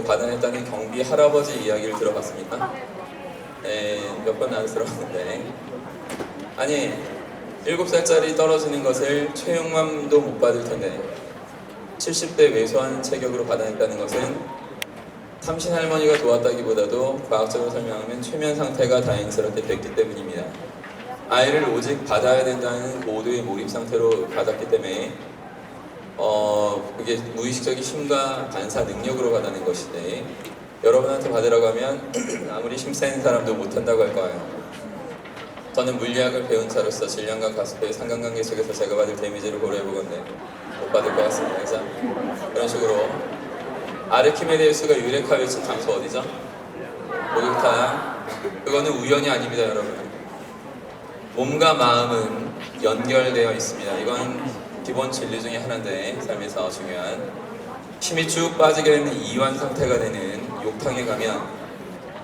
체격으로 받아냈다는 경비 할아버지 이야기를 들어봤습니까? 네, 몇 번 나도 들어봤는데, 아니 7살짜리 떨어지는 것을 최용맘도 못 받을 텐데 70대 왜소한 체격으로 받아냈다는 것은 삼신 할머니가 도왔다기보다도 과학적으로 설명하면 최면 상태가 다행스럽게 됐기 때문입니다. 아이를 오직 받아야 된다는 고도의 몰입 상태로 받았기 때문에 그게 무의식적인 힘과 반사 능력으로 받아낸 것인데, 여러분한테 받으라고 하면 아무리 힘 센 사람도 못한다고 할 거예요. 저는 물리학을 배운 자로서 질량과 가속도의 상관관계 속에서 제가 받을 데미지를 고려해보건데 못 받을 것 같습니다. 그래서 그런 식으로 아르키메데스가 유레카 외친 장소 어디죠? 목욕탕. 그거는 우연이 아닙니다, 여러분. 몸과 마음은 연결되어 있습니다. 이건 기본 진리 중에 하나인데, 삶에서 중요한 힘이 쭉 빠지게 되는 이완 상태가 되는 욕탕에 가면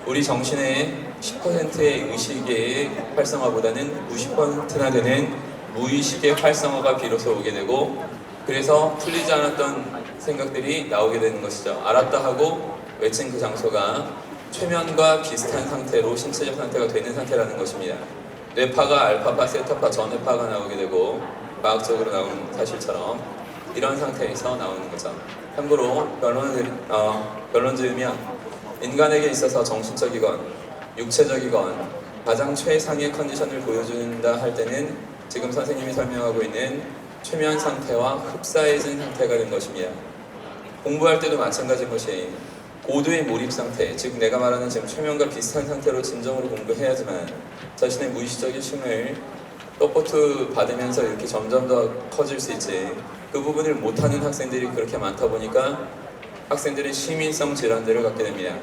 우리 정신의 10%의 의식의 활성화보다는 90%나 되는 무의식의 활성화가 비로소 오게 되고, 그래서 풀리지 않았던 생각들이 나오게 되는 것이죠. 알았다 하고 외친 그 장소가 최면과 비슷한 상태로 신체적 상태가 되는 상태라는 것입니다. 뇌파가 알파파, 세타파, 전해파가 나오게 되고, 과학적으로 나온 사실처럼 이런 상태에서 나오는 거죠. 참고로 결론 지으면 인간에게 있어서 정신적이건 육체적이건 가장 최상의 컨디션을 보여준다 할 때는 지금 선생님이 설명하고 있는 최면 상태와 흡사해진 상태가 된 것입니다. 공부할 때도 마찬가지인 것이 고도의 몰입 상태, 즉 내가 말하는 지금 최면과 비슷한 상태로 진정으로 공부해야지만 자신의 무의식적인 힘을 서포트 받으면서 이렇게 점점 더 커질 수 있지, 그 부분을 못하는 학생들이 그렇게 많다 보니까 학생들이 시민성 질환들을 갖게 됩니다.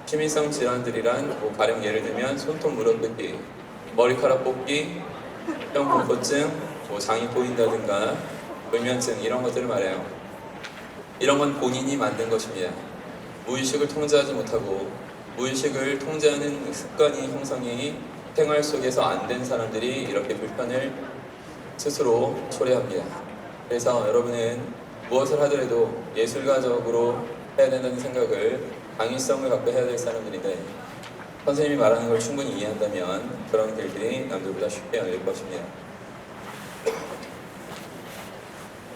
시민성 질환들이란 가령 예를 들면 손톱 물어뜯기, 머리카락 뽑기, 형 공포증, 장이 보인다든가 불면증, 이런 것들을 말해요. 이런 건 본인이 만든 것입니다. 무의식을 통제하지 못하고 무의식을 통제하는 습관이 형성이 생활 속에서 안 된 사람들이 이렇게 불편을 스스로 초래합니다. 그래서 여러분은 무엇을 하더라도 예술가적으로 해야 된다는 생각을, 강의성을 갖고 해야 될 사람들인데, 선생님이 말하는 걸 충분히 이해한다면 그런 길들이 남들보다 쉽게 열릴 것입니다.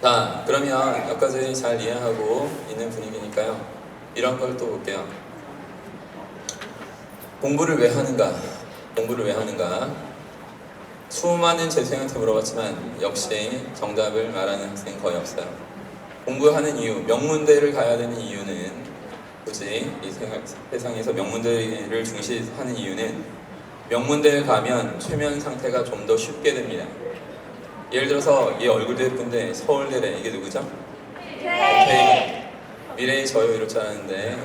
자, 그러면 여기까지 잘 이해하고 있는 분위기니까요, 이런 걸 또 볼게요. 공부를 왜 하는가? 공부를 왜 하는가? 수많은 재수생한테 물어봤지만 역시 정답을 말하는 학생이 거의 없어요. 공부하는 이유, 명문대를 가야 되는 이유는, 굳이 이 세상에서 명문대를 중시하는 이유는 명문대에 가면 최면 상태가 좀 더 쉽게 됩니다. 예를 들어서 얘 얼굴도 예쁜데 서울대래. 이게 누구죠? 김태희. 미래의 저요 이럴 줄 알았는데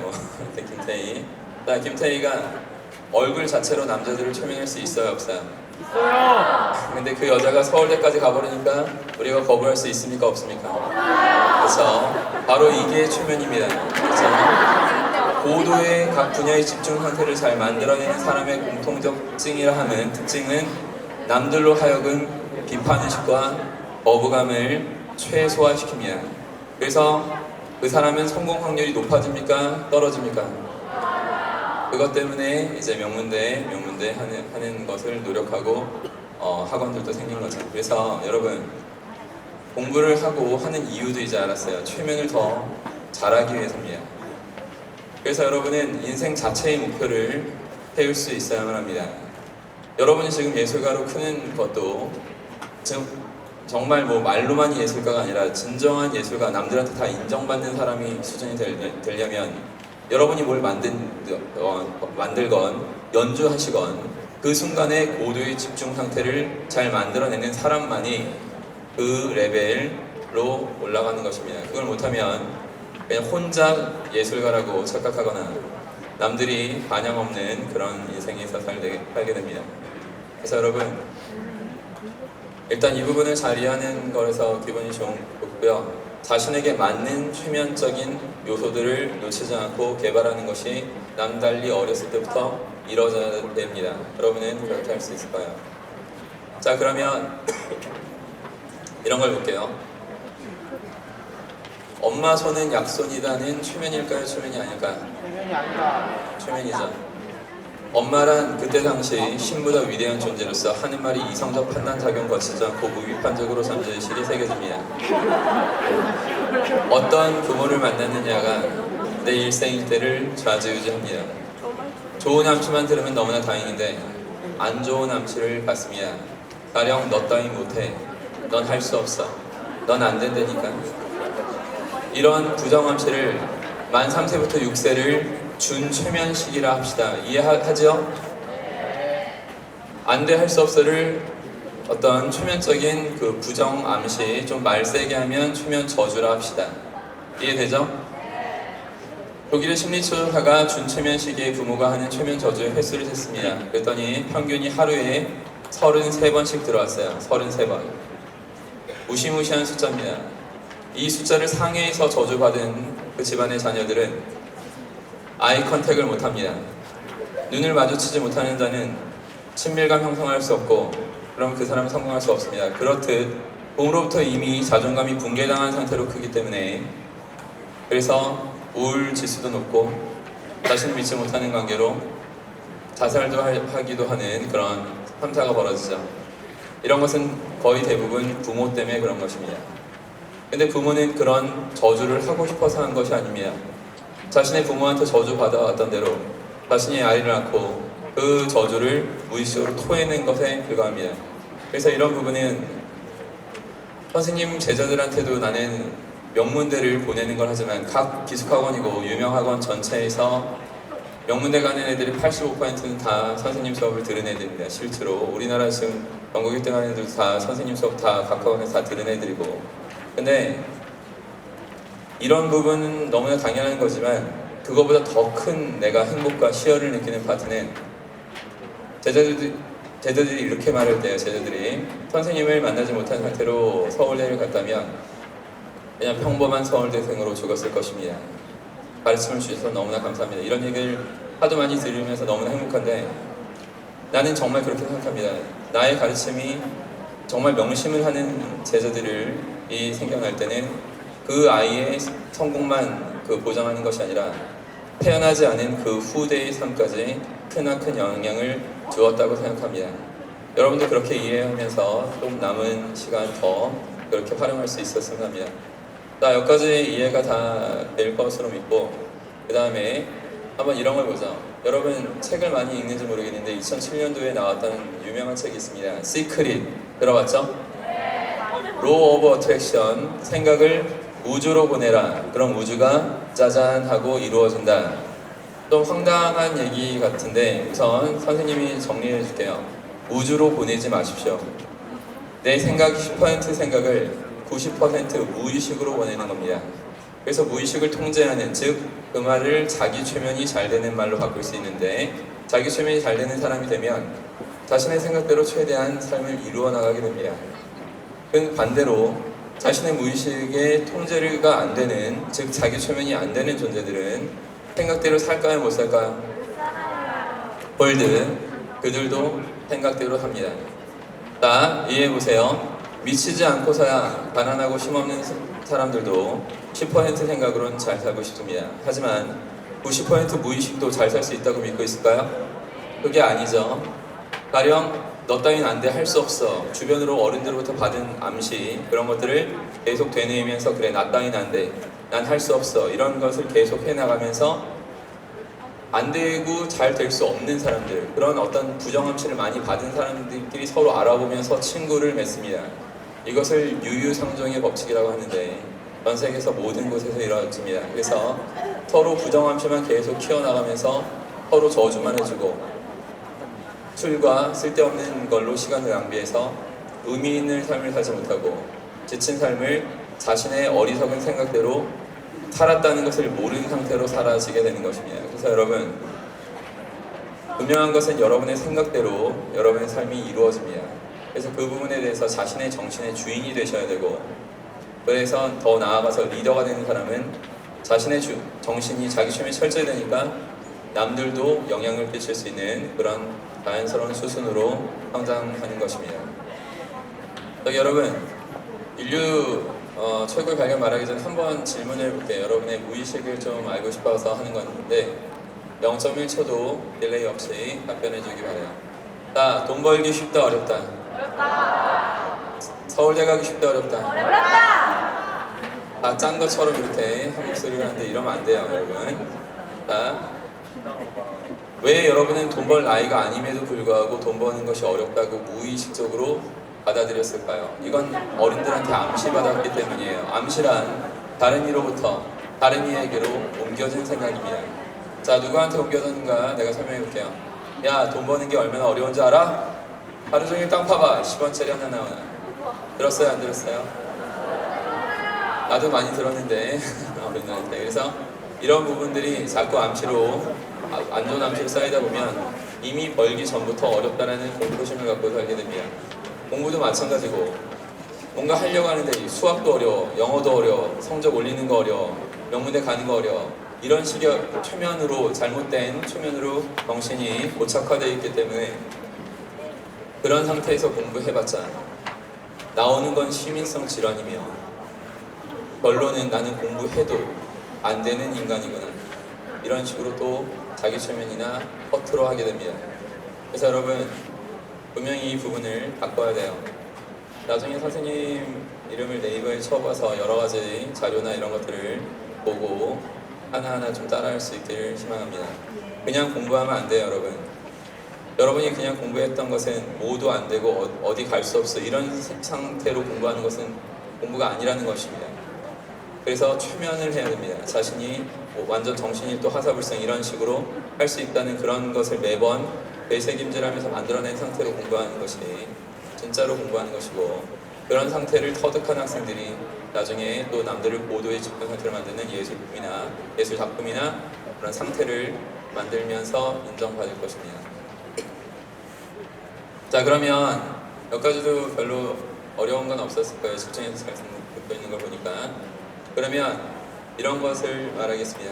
김태희. 자, 김태희가 얼굴 자체로 남자들을 최면할 수 있어요, 없어요? 있어요. 근데 그 여자가 서울대까지 가버리니까 우리가 거부할 수 있습니까, 없습니까? 그렇죠. 바로 이게 최면입니다. 그렇죠. 고도의 각 분야의 집중 상태를 잘 만들어내는 사람의 공통적 특징은 남들로 하여금 비판의식과 거부감을 최소화시킵니다. 그래서 그 사람은 성공 확률이 높아집니까, 떨어집니까? 그것 때문에 이제 명문대 하는 것을 노력하고 학원들도 생긴 거죠. 그래서 여러분, 공부를 하고 하는 이유도 이제 알았어요. 최면을 더 잘하기 위해서입니다. 그래서 여러분은 인생 자체의 목표를 세울 수 있어야만 합니다. 여러분이 지금 예술가로 크는 것도 정말 말로만 예술가가 아니라 진정한 예술가, 남들한테 다 인정받는 사람이 수준이 되려면 여러분이 뭘 만들건 연주하시건 그 순간의 고도의 집중 상태를 잘 만들어내는 사람만이 그 레벨로 올라가는 것입니다. 그걸 못하면 그냥 혼자 예술가라고 착각하거나 남들이 반영 없는 그런 인생에서 살게 됩니다. 그래서 여러분, 일단 이 부분을 잘 이해하는 거에서 기분이 좋고요. 자신에게 맞는 최면적인 요소들을 놓치지 않고 개발하는 것이 남달리 어렸을 때부터 이루어져야 됩니다. 여러분은 그렇게 할 수 있을까요? 자, 그러면 이런 걸 볼게요. 엄마 손은 약손이다는 최면일까요? 최면이 아닐까요? 대면이 아니다. 최면이죠. 엄마란 그때 당시 신보다 위대한 존재로서 하는 말이 이성적 판단 작용 거치지 않고 무비판적으로 잠재의식이 새겨집니다. 어떤 부모를 만났느냐가 내 일생일 때를 좌지우지합니다. 좋은 암시만 들으면 너무나 다행인데 안 좋은 암시를 받습니다. 가령 너 따위 못해, 넌 할 수 없어, 넌 안 된다니까. 이런 부정 암시를 만 3세부터 6세를 준최면식이라 합시다. 이해하죠? 안 돼, 할 수 없어를 어떤 최면적인 그 부정 암시, 좀 말세게 하면 최면 저주라 합시다. 이해되죠? 독일의 심리치료사가 준최면 시기에 부모가 하는 최면 저주의 횟수를 셌습니다. 그랬더니 평균이 하루에 33번씩 들어왔어요. 33번. 무시무시한 숫자입니다. 이 숫자를 상해에서 저주받은 그 집안의 자녀들은 아이 컨택을 못합니다. 눈을 마주치지 못하는 자는 친밀감 형성할 수 없고 그럼 그 사람은 성공할 수 없습니다. 그렇듯 부모로부터 이미 자존감이 붕괴당한 상태로 크기 때문에 그래서 우울 지수도 높고 자신을 믿지 못하는 관계로 자살도 하기도 하는 그런 현타가 벌어지죠. 이런 것은 거의 대부분 부모 때문에 그런 것입니다. 근데 부모는 그런 저주를 하고 싶어서 한 것이 아닙니다. 자신의 부모한테 저주 받아왔던 대로 자신이 아이를 낳고 그 저주를 무의식적으로 토해낸 것에 불과합니다. 그래서 이런 부분은 선생님 제자들한테도 나는 명문대를 보내는 걸 하지만 각 기숙학원이고 유명학원 전체에서 명문대 가는 애들이 85%는 다 선생님 수업을 들은 애들입니다. 실제로 우리나라 지금 전국 1등 하는 애들도 다 선생님 수업 다 각 학원에서 다 들은 애들이고, 근데 이런 부분은 너무나 당연한 거지만 그거보다 더 큰 내가 행복과 희열을 느끼는 파트는 제자들이 이렇게 말할 때요. 제자들이 선생님을 만나지 못한 상태로 서울대를 갔다면 그냥 평범한 서울대생으로 죽었을 것입니다. 가르침을 주셔서 너무나 감사합니다. 이런 얘기를 하도 많이 들으면서 너무나 행복한데 나는 정말 그렇게 생각합니다. 나의 가르침이 정말 명심을 하는 제자들이 생겨날 때는 그 아이의 성공만 보장하는 것이 아니라 태어나지 않은 그 후대의 삶까지 크나큰 영향을 주었다고 생각합니다. 여러분도 그렇게 이해하면서 좀 남은 시간 더 그렇게 활용할 수 있었으면 합니다. 자, 여기까지 이해가 다 될 것으로 믿고 그 다음에 한번 이런 걸 보자. 여러분 책을 많이 읽는지 모르겠는데 2007년도에 나왔던 유명한 책이 있습니다. 시크릿 들어봤죠? 로우 오브 어트랙션, 생각을 우주로 보내라. 그럼 우주가 짜잔 하고 이루어진다. 좀 황당한 얘기 같은데 우선 선생님이 정리해 줄게요. 우주로 보내지 마십시오. 내 생각 10% 생각을 90% 무의식으로 보내는 겁니다. 그래서 무의식을 통제하는, 즉 그 말을 자기 최면이 잘 되는 말로 바꿀 수 있는데 자기 최면이 잘 되는 사람이 되면 자신의 생각대로 최대한 삶을 이루어 나가게 됩니다. 그 반대로 자신의 무의식의 통제가 안 되는, 즉 자기 최면이 안 되는 존재들은 생각대로 살까요, 못 살까요? 볼드, 그들도 생각대로 합니다. 자, 이해해보세요. 미치지 않고서야 가난하고 힘없는 사람들도 10% 생각으로는 잘 살고 싶습니다. 하지만 90% 무의식도 잘 살 수 있다고 믿고 있을까요? 그게 아니죠. 가령 너 따윈 안 돼, 할 수 없어, 주변으로 어른들로부터 받은 암시, 그런 것들을 계속 되뇌이면서 그래 나 따윈 안 돼, 난 할 수 없어, 이런 것을 계속 해나가면서 안 되고 잘 될 수 없는 사람들, 그런 어떤 부정암시를 많이 받은 사람들끼리 서로 알아보면서 친구를 맺습니다. 이것을 유유상종의 법칙이라고 하는데 전 세계에서 모든 곳에서 이루어집니다. 그래서 서로 부정암시만 계속 키워나가면서 서로 저주만 해주고 술과 쓸데없는 걸로 시간을 낭비해서 의미 있는 삶을 살지 못하고 지친 삶을 자신의 어리석은 생각대로 살았다는 것을 모르는 상태로 사라지게 되는 것입니다. 그래서 여러분, 분명한 것은 여러분의 생각대로 여러분의 삶이 이루어집니다. 그래서 그 부분에 대해서 자신의 정신의 주인이 되셔야 되고, 그래서 더 나아가서 리더가 되는 사람은 자신의 정신이 자기 최면이 철저히 되니까 남들도 영향을 끼칠 수 있는 그런 자연스러운 수순으로 성장하는 것입니다. 여러분, 인류 최고의 발견 말하기 전에 한번 질문을 해볼게요. 여러분의 무의식을 좀 알고 싶어서 하는 건데 0.1초도 딜레이 없이 답변해 주기 바래요. 자, 돈 벌기 쉽다 어렵다? 어렵다. 서울대 가기 쉽다 어렵다? 어렵다. 짠 것처럼 이렇게 한 목소리를 하는데 이러면 안 돼요, 여러분. 자, 왜 여러분은 돈 벌 나이가 아님에도 불구하고 돈 버는 것이 어렵다고 무의식적으로 받아들였을까요? 이건 어른들한테 암시받았기 때문이에요. 암시란 다른 이로부터 다른 이에게로 옮겨진 생각입니다. 자, 누구한테 옮겨졌는가 내가 설명해 볼게요. 야, 돈 버는 게 얼마나 어려운지 알아? 하루 종일 땅 파봐. 10원짜리 하나 나오나. 들었어요? 안 들었어요? 나도 많이 들었는데 어른들한테. 그래서 이런 부분들이 자꾸 암시로 안 좋은 암시로 쌓이다 보면 이미 벌기 전부터 어렵다라는 공포심을 갖고 살게 됩니다. 공부도 마찬가지고 뭔가 하려고 하는데 수학도 어려워, 영어도 어려워, 성적 올리는 거 어려워, 명문대 가는 거 어려워. 이런 식의 초면으로 잘못된 초면으로 정신이 고착화되어 있기 때문에 그런 상태에서 공부해봤자 나오는 건 시민성 질환이며 결론은 나는 공부해도 안 되는 인간이구나. 이런 식으로 또 자기 최면이나 허투루 하게 됩니다. 그래서 여러분 분명히 이 부분을 바꿔야 돼요. 나중에 선생님 이름을 네이버에 쳐봐서 여러 가지 자료나 이런 것들을 보고 하나하나 좀 따라할 수 있기를 희망합니다. 그냥 공부하면 안 돼요, 여러분. 여러분이 그냥 공부했던 것은 모두 안 되고 어디 갈 수 없어 이런 상태로 공부하는 것은 공부가 아니라는 것입니다. 그래서 최면을 해야 됩니다. 자신이 완전 정신이 또 하사불성 이런 식으로 할 수 있다는 그런 것을 매번 되새김질하면서 만들어낸 상태로 공부하는 것이 진짜로 공부하는 것이고, 그런 상태를 터득한 학생들이 나중에 또 남들을 고도의 집중 상태를 만드는 예술품이나 예술 작품이나 그런 상태를 만들면서 인정받을 것입니다. 자, 그러면 몇 가지도 별로 어려운 건 없었을 거예요. 집중해서 잘 듣고 있는 걸 보니까. 그러면 이런 것을 말하겠습니다.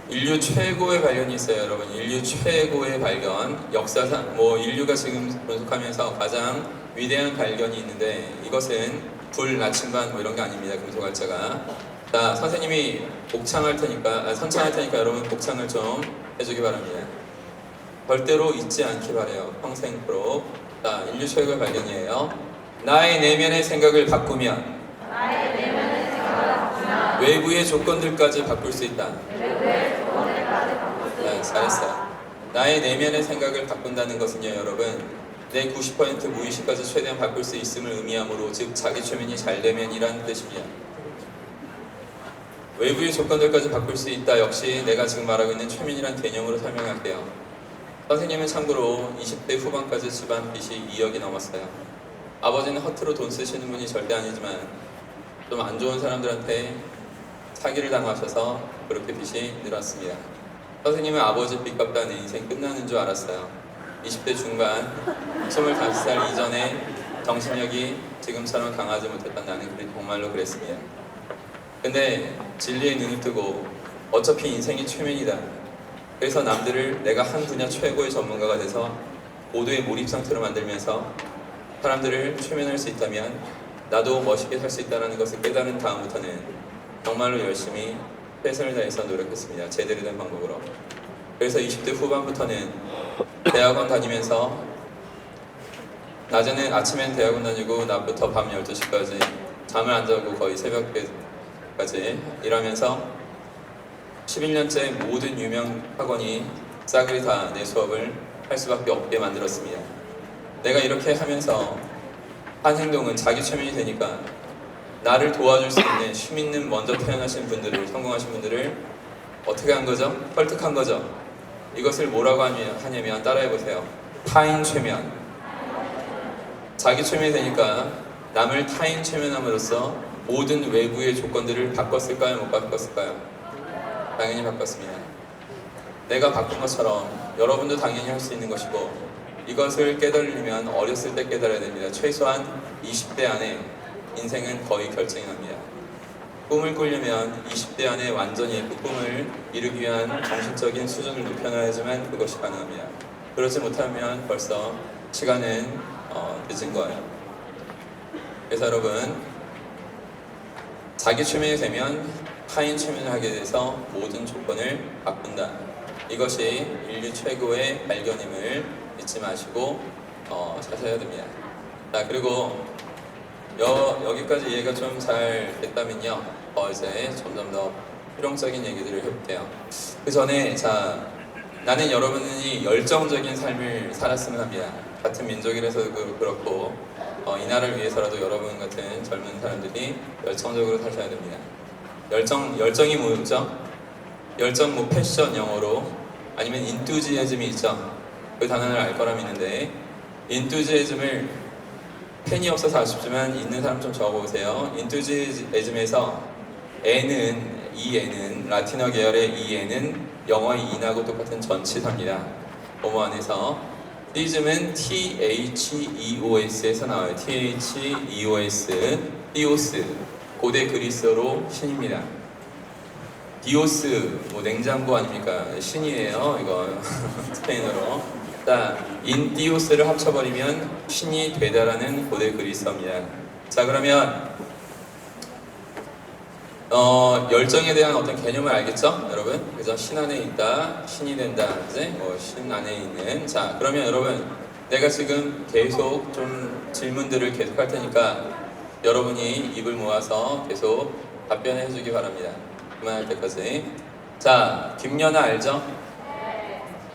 인류 최고의 발견이 있어요, 여러분. 인류 최고의 발견. 역사상 인류가 지금 분석하면서 가장 위대한 발견이 있는데 이것은 불 나침반 이런 게 아닙니다. 금속알짜가. 자, 선생님이 선창할 테니까 여러분 복창을 좀 해주기 바랍니다. 절대로 잊지 않기 바래요. 평생토록. 자, 인류 최고의 발견이에요. 나의 내면의 생각을 바꾸면 외부의 조건들까지 바꿀 수 있다. 네, 잘했어요. 나의 내면의 생각을 바꾼다는 것은요, 여러분, 내 90% 무의식까지 최대한 바꿀 수 있음을 의미하므로, 즉 자기 최면이 잘 되면이라는 뜻입니다. 외부의 조건들까지 바꿀 수 있다. 역시 내가 지금 말하고 있는 최면이란 개념으로 설명할게요. 선생님은 참고로 20대 후반까지 집안 빚이 2억이 넘었어요. 아버지는 허투루 돈 쓰시는 분이 절대 아니지만 좀 안 좋은 사람들한테 사기를 당하셔서 그렇게 빚이 늘었습니다. 선생님은 아버지 빚 갚다 내 인생 끝나는 줄 알았어요. 20대 중반, 25살 이전에 정신력이 지금처럼 강하지 못했던 나는 정말로 그랬습니다. 근데 진리의 눈을 뜨고 어차피 인생이 최면이다. 그래서 남들을 내가 한 분야 최고의 전문가가 돼서 고도의 몰입 상태로 만들면서 사람들을 최면할 수 있다면 나도 멋있게 살 수 있다는 것을 깨달은 다음부터는 정말로 열심히 최선을 다해서 노력했습니다. 제대로 된 방법으로. 그래서 20대 후반부터는 대학원 다니면서 낮에는 아침엔 대학원 다니고 낮부터 밤 12시까지 잠을 안 자고 거의 새벽까지 일하면서 11년째 모든 유명 학원이 싸그리 다 내 수업을 할 수밖에 없게 만들었습니다. 내가 이렇게 하면서 한 행동은 자기 최면이 되니까 나를 도와줄 수 있는 힘 있는 먼저 태어나신 분들을, 성공하신 분들을 어떻게 한 거죠? 설득한 거죠. 이것을 뭐라고 하냐면 따라해보세요. 타인 최면. 자기 최면이 되니까 남을 타인 최면함으로써 모든 외부의 조건들을 바꿨을까요? 못 바꿨을까요? 당연히 바꿨습니다. 내가 바꾼 것처럼 여러분도 당연히 할 수 있는 것이고, 이것을 깨달으려면 어렸을 때 깨달아야 됩니다. 최소한 20대 안에 인생은 거의 결정이 납니다. 꿈을 꾸려면 20대 안에 완전히 그 꿈을 이루기 위한 정신적인 수준을 높여놔야지만 그것이 가능합니다. 그렇지 못하면 벌써 시간은 늦은 거예요. 그래서 여러분, 자기 최면이 되면 타인 최면을 하게 돼서 모든 조건을 바꾼다. 이것이 인류 최고의 발견임을 잊지 마시고 사셔야 됩니다. 자, 그리고 여기까지 이해가 좀 잘 됐다면요, 이제 점점 더 실용적인 얘기들을 해볼게요. 그 전에, 자, 나는 여러분이 열정적인 삶을 살았으면 합니다. 같은 민족이라서 그렇고 이 나라를 위해서라도 여러분 같은 젊은 사람들이 열정적으로 사셔야 됩니다. 열정이 뭐죠? 열정, 뭐 패션 영어로, 아니면 인투지애즘이 있죠. 그 단어를 알 거라 믿는데, 인투지애즘을 펜이 없어서 아쉽지만 있는 사람 좀 적어보세요. 인투지애즘에서 이 N은 라틴어 계열의 이 N은 영어의 인하고 똑같은 전치사입니다. 뭐뭐 안에서 티즘은 Theos에서 나와요. Theos, 디오스, 고대 그리스어로 신입니다. 디오스, 뭐 냉장고 아닙니까? 신이에요, 이거 스페인어로. 자, 인디오스를 합쳐버리면 신이 되다라는 고대 그리스어입니다. 자, 그러면 열정에 대한 어떤 개념을 알겠죠, 여러분? 그래서 신 안에 있다, 신이 된다, 이제 신 안에 있는. 자, 그러면 여러분, 내가 지금 계속 좀 질문들을 계속 할 테니까 여러분이 입을 모아서 계속 답변해 주기 바랍니다. 그만할 때까지. 자, 김연아 알죠?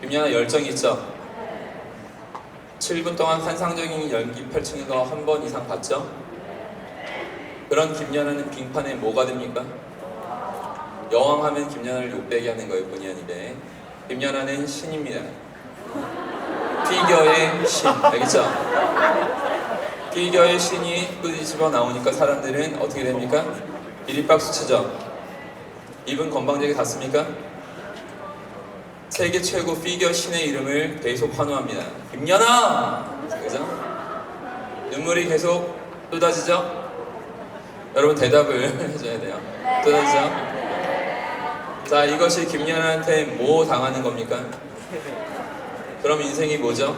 김연아 열정 있죠? 7분 동안 환상적인 연기 펼치는 거 한 번 이상 봤죠? 그런 김연아는 빙판에 뭐가 됩니까? 여왕하면 김연아를 욕되게 하는 거예요, 본의 아니게. 김연아는 신입니다. 피겨의 신, 알겠죠? 피겨의 신이 뿌리집어 나오니까 사람들은 어떻게 됩니까? 기립박수 치죠? 입은 건방지게 닫습니까? 세계 최고 피겨 신의 이름을 계속 환호합니다. 김연아! 그죠? 눈물이 계속 쏟아지죠? 여러분 대답을 해줘야 돼요. 쏟아지죠? 자, 이것이 김연아한테 뭐 당하는 겁니까? 그럼 인생이 뭐죠?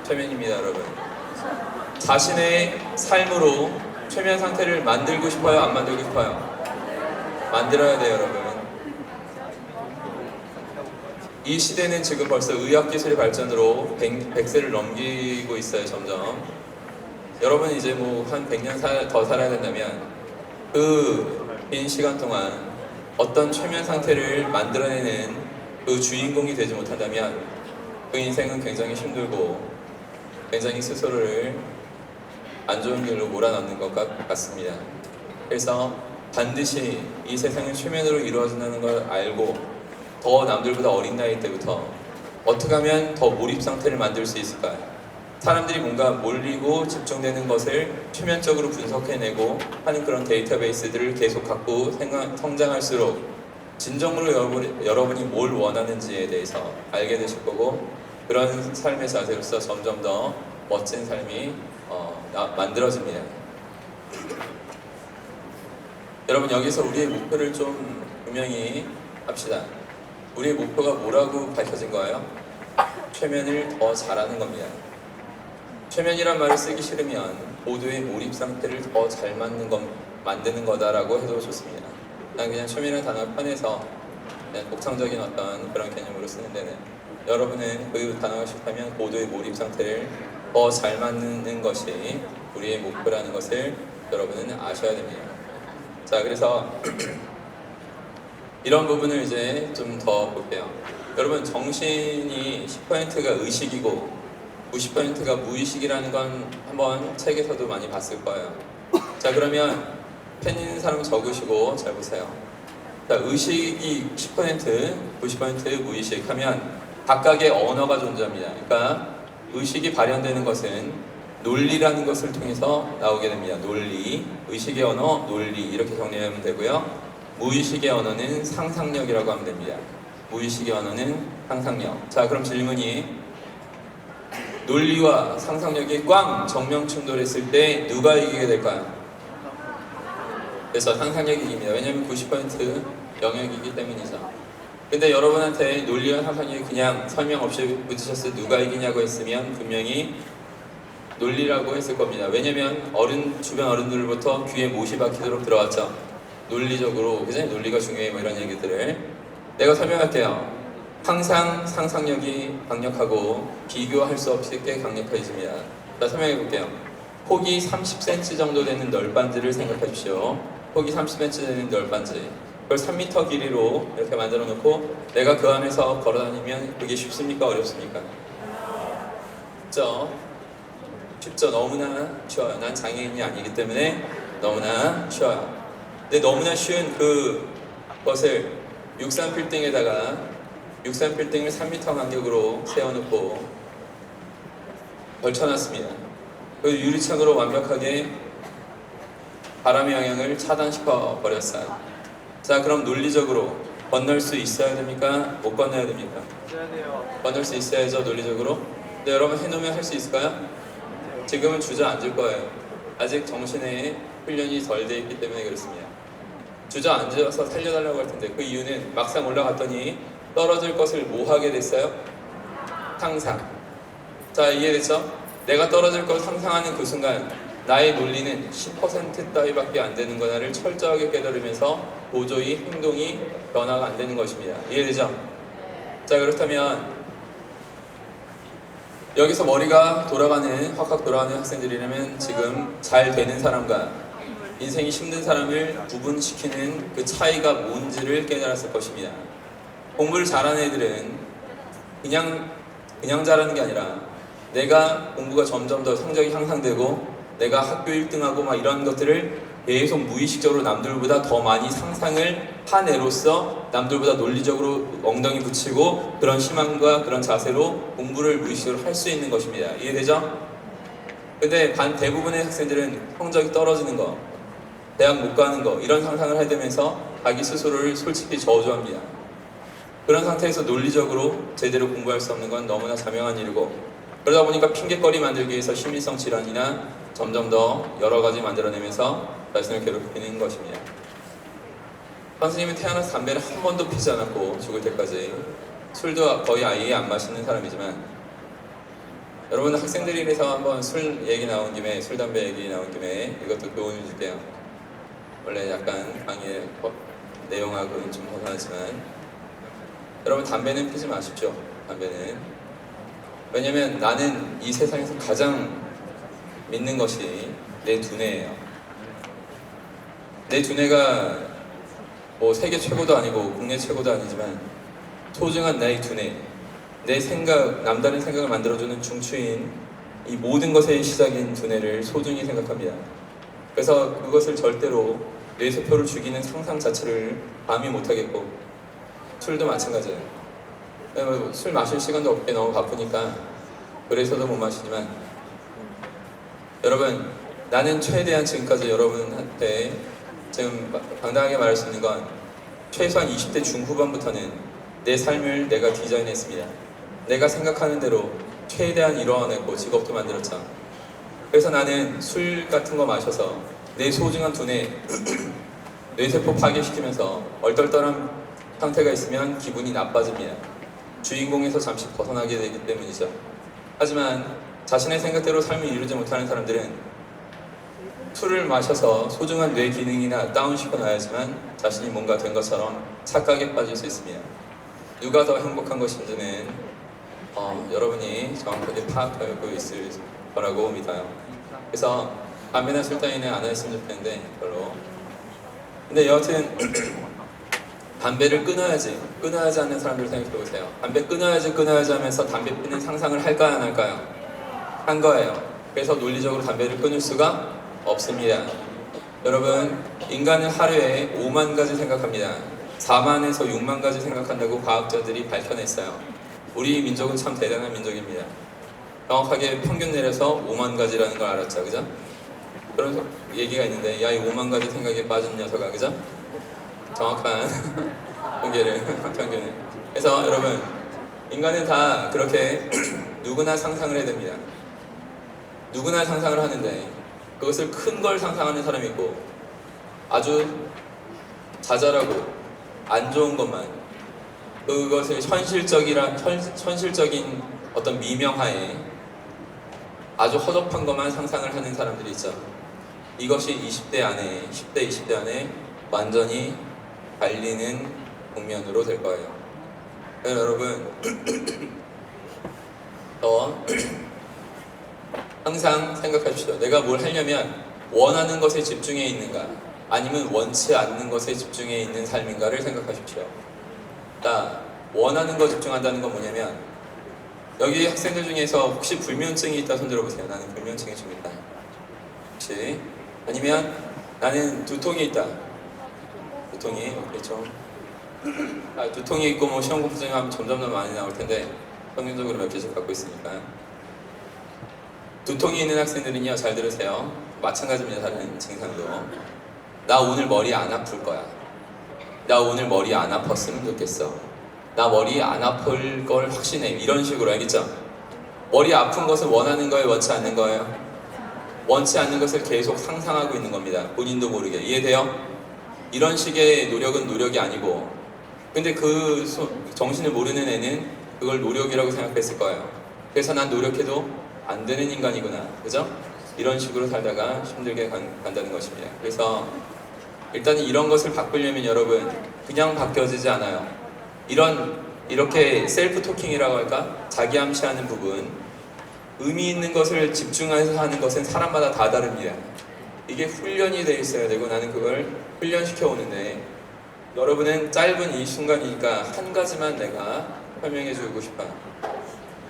최면입니다, 여러분. 자신의 삶으로 최면 상태를 만들고 싶어요? 안 만들고 싶어요? 만들어야 돼요, 여러분. 이 시대는 지금 벌써 의학기술의 발전으로 100세를 넘기고 있어요, 점점. 여러분 이제 뭐 한 100년 더 살아야 된다면 그 긴 시간 동안 어떤 최면 상태를 만들어내는 그 주인공이 되지 못한다면 그 인생은 굉장히 힘들고 굉장히 스스로를 안 좋은 길로 몰아넣는 것 같습니다. 그래서 반드시 이 세상은 최면으로 이루어진다는 걸 알고 더 남들보다 어린 나이 때부터 어떻게 하면 더 몰입 상태를 만들 수 있을까요? 사람들이 뭔가 몰리고 집중되는 것을 최면적으로 분석해내고 하는 그런 데이터베이스들을 계속 갖고 성장할수록 진정으로 여러분이 뭘 원하는지에 대해서 알게 되실 거고 그런 삶의 자세로서 점점 더 멋진 삶이 만들어집니다. 여러분 여기서 우리의 목표를 좀 분명히 합시다. 우리의 목표가 뭐라고 밝혀진 거예요? 최면을 더 잘하는 겁니다. 최면이란 말을 쓰기 싫으면 모두의 몰입 상태를 더 잘 만드는 거다라고 해도 좋습니다. 난 그냥 최면이라는 단어를 편해서 그냥 독창적인 어떤 그런 개념으로 쓰는 데는 여러분은 그 단어가 싫다면 모두의 몰입 상태를 더 잘 만드는 것이 우리의 목표라는 것을 여러분은 아셔야 됩니다. 자, 그래서 이런 부분을 이제 좀 더 볼게요. 여러분 정신이 10%가 의식이고 90%가 무의식이라는 건 한번 책에서도 많이 봤을 거예요. 자, 그러면 펜 있는 사람 적으시고 잘 보세요. 자, 의식이 10%, 90% 무의식 하면 각각의 언어가 존재합니다. 그러니까 의식이 발현되는 것은 논리라는 것을 통해서 나오게 됩니다. 논리, 의식의 언어, 논리 이렇게 정리하면 되고요. 무의식의 언어는 상상력이라고 하면 됩니다. 무의식의 언어는 상상력. 자, 그럼 질문이 논리와 상상력이 꽝 정면 충돌했을 때 누가 이기게 될까요? 그래서 상상력이 이깁니다. 왜냐하면 90% 영역이기 때문이죠. 근데 여러분한테 논리와 상상력이 그냥 설명 없이 붙이셨을 때 누가 이기냐고 했으면 분명히 논리라고 했을 겁니다. 왜냐면 주변 어른들로부터 귀에 못이 박히도록 들어왔죠. 논리적으로, 그죠? 논리가 중요해, 뭐 이런 얘기들을. 내가 설명할게요. 항상 상상력이 강력하고 비교할 수 없이 꽤 강력해집니다. 자, 설명해 볼게요. 폭이 30cm 정도 되는 널빤지를 생각해 주십시오. 폭이 30cm 되는 널빤지. 그걸 3m 길이로 이렇게 만들어 놓고 내가 그 안에서 걸어 다니면 그게 쉽습니까? 어렵습니까? 쉽죠? 쉽죠? 너무나 쉬워요. 난 장애인이 아니기 때문에 너무나 쉬워요. 근데 너무나 쉬운 그것을 63빌딩을 3m 간격으로 세워놓고 걸쳐놨습니다. 그 유리창으로 완벽하게 바람의 영향을 차단시켜 버렸어요. 자, 그럼 논리적으로 건널 수 있어야 됩니까? 못 건너야 됩니까? 있어야 돼요. 건널 수 있어야죠, 논리적으로. 근데 여러분 해놓으면 할 수 있을까요? 지금은 주저앉을 거예요. 아직 정신의 훈련이 덜 돼 있기 때문에 그렇습니다. 주저앉아서 살려달라고 할 텐데 그 이유는 막상 올라갔더니 떨어질 것을 뭐 하게 됐어요? 상상. 자, 이해됐죠? 내가 떨어질 걸 상상하는 그 순간 나의 논리는 10% 따위밖에 안 되는 거나를 철저하게 깨달으면서 도저히 행동이 변화가 안 되는 것입니다. 이해되죠? 자, 그렇다면 여기서 머리가 확 돌아가는 학생들이라면 지금 잘 되는 사람과 인생이 힘든 사람을 구분시키는 그 차이가 뭔지를 깨달았을 것입니다. 공부를 잘하는 애들은 그냥 잘하는 게 아니라 내가 공부가 점점 더 성적이 향상되고 내가 학교 1등하고 막 이런 것들을 계속 무의식적으로 남들보다 더 많이 상상을 한 애로서 남들보다 논리적으로 엉덩이 붙이고 그런 희망과 그런 자세로 공부를 무의식적으로 할 수 있는 것입니다. 이해되죠? 근데 대부분의 학생들은 성적이 떨어지는 거, 대학 못 가는 거 이런 상상을 하게 되면서 자기 스스로를 솔직히 저주합니다. 그런 상태에서 논리적으로 제대로 공부할 수 없는 건 너무나 자명한 일이고 그러다 보니까 핑계거리 만들기 위해서 심리성 질환이나 점점 더 여러 가지 만들어내면서 자신을 괴롭히는 것입니다. 선생님은 태어나서 담배를 한 번도 피지 않았고 죽을 때까지 술도 거의 아예 안 마시는 사람이지만 여러분 학생들이라서 한번 술 담배 얘기 나온 김에 이것도 교훈을 줄게요. 원래 약간 강의의 내용하고는 좀 벗어나지만 여러분 담배는 피지 마십시오. 담배는. 왜냐면 나는 이 세상에서 가장 믿는 것이 내 두뇌예요. 내 두뇌가 뭐 세계 최고도 아니고 국내 최고도 아니지만 소중한 나의 두뇌, 내 생각, 남다른 생각을 만들어주는 중추인 이 모든 것의 시작인 두뇌를 소중히 생각합니다. 그래서 그것을 절대로 뇌세포를 죽이는 상상 자체를 감히 못하겠고 술도 마찬가지예요. 술 마실 시간도 없게 너무 바쁘니까 그래서도 못 마시지만 여러분 나는 최대한 지금까지 여러분한테 지금 당당하게 말할 수 있는 건 최소한 20대 중후반부터는 내 삶을 내가 디자인했습니다. 내가 생각하는 대로 최대한 이뤄내고 직업도 만들었죠. 그래서 나는 술 같은 거 마셔서 내 소중한 두뇌 뇌세포 파괴시키면서 얼떨떨한 상태가 있으면 기분이 나빠집니다. 주인공에서 잠시 벗어나게 되기 때문이죠. 하지만 자신의 생각대로 삶을 이루지 못하는 사람들은 술을 마셔서 소중한 뇌 기능이나 다운시켜 놔야지만 자신이 뭔가 된 것처럼 착각에 빠질 수 있습니다. 누가 더 행복한 것인지는 여러분이 정확하게 파악하고 있을 거라고 믿어요. 그래서 담배나 술 따위는 안 했으면 좋겠는데 별로. 근데 여하튼 담배를 끊어야지 않는 사람들 생각해보세요. 담배 끊어야지 하면서 담배 피는 상상을 할까요 안 할까요? 한 거예요. 그래서 논리적으로 담배를 끊을 수가 없습니다. 여러분 인간은 하루에 5만 가지 생각합니다. 4만에서 6만 가지 생각한다고 과학자들이 밝혀냈어요. 우리 민족은 참 대단한 민족입니다. 정확하게 평균 내려서 5만 가지라는 걸 알았죠, 그죠? 그런 얘기가 있는데 야 이 5만 가지 생각에 빠진 녀석아, 그죠? 정확한 평균을. 그래서 여러분 인간은 다 그렇게 누구나 상상을 해야 됩니다. 누구나 상상을 하는데 그것을 큰 걸 상상하는 사람이 있고 아주 자잘하고 안 좋은 것만 현실적인 어떤 미명하에 아주 허접한 것만 상상을 하는 사람들이 있죠. 이것이 20대 안에, 10대, 20대 안에 완전히 갈리는 국면으로 될 거예요. 그래서 여러분, 항상 생각하십시오. 내가 뭘 하려면 원하는 것에 집중해 있는가, 아니면 원치 않는 것에 집중해 있는 삶인가를 생각하십시오. 자, 원하는 거 집중한다는 건 뭐냐면, 여기 학생들 중에서 혹시 불면증이 있다 손 들어보세요. 나는 불면증이 좀 있다. 혹시 아니면 나는 두통이 있다. 두통이 그렇죠. 두통이 있고 뭐 시험 공부증 하면 점점 더 많이 나올 텐데 평균적으로 몇 개씩 갖고 있으니까. 두통이 있는 학생들은요, 잘 들으세요. 마찬가지입니다. 다른 증상도. 나 오늘 머리 안 아플 거야. 나 오늘 머리 안 아팠으면 좋겠어. 나 머리 안 아플 걸 확신해. 이런 식으로, 알겠죠? 머리 아픈 것을 원하는 거예요? 원치 않는 거예요? 원치 않는 것을 계속 상상하고 있는 겁니다. 본인도 모르게. 이해돼요? 이런 식의 노력은 노력이 아니고, 근데 그 정신을 모르는 애는 그걸 노력이라고 생각했을 거예요. 그래서 난 노력해도 안 되는 인간이구나. 그죠? 이런 식으로 살다가 힘들게 간다는 것입니다. 그래서 일단 이런 것을 바꾸려면 여러분, 그냥 바뀌어지지 않아요. 이렇게 셀프 토킹이라고 할까? 자기 암시하는 부분, 의미 있는 것을 집중해서 하는 것은 사람마다 다 다릅니다. 이게 훈련이 돼 있어야 되고, 나는 그걸 훈련시켜 오는데, 여러분은 짧은 이 순간이니까 한 가지만 내가 설명해 주고 싶어요.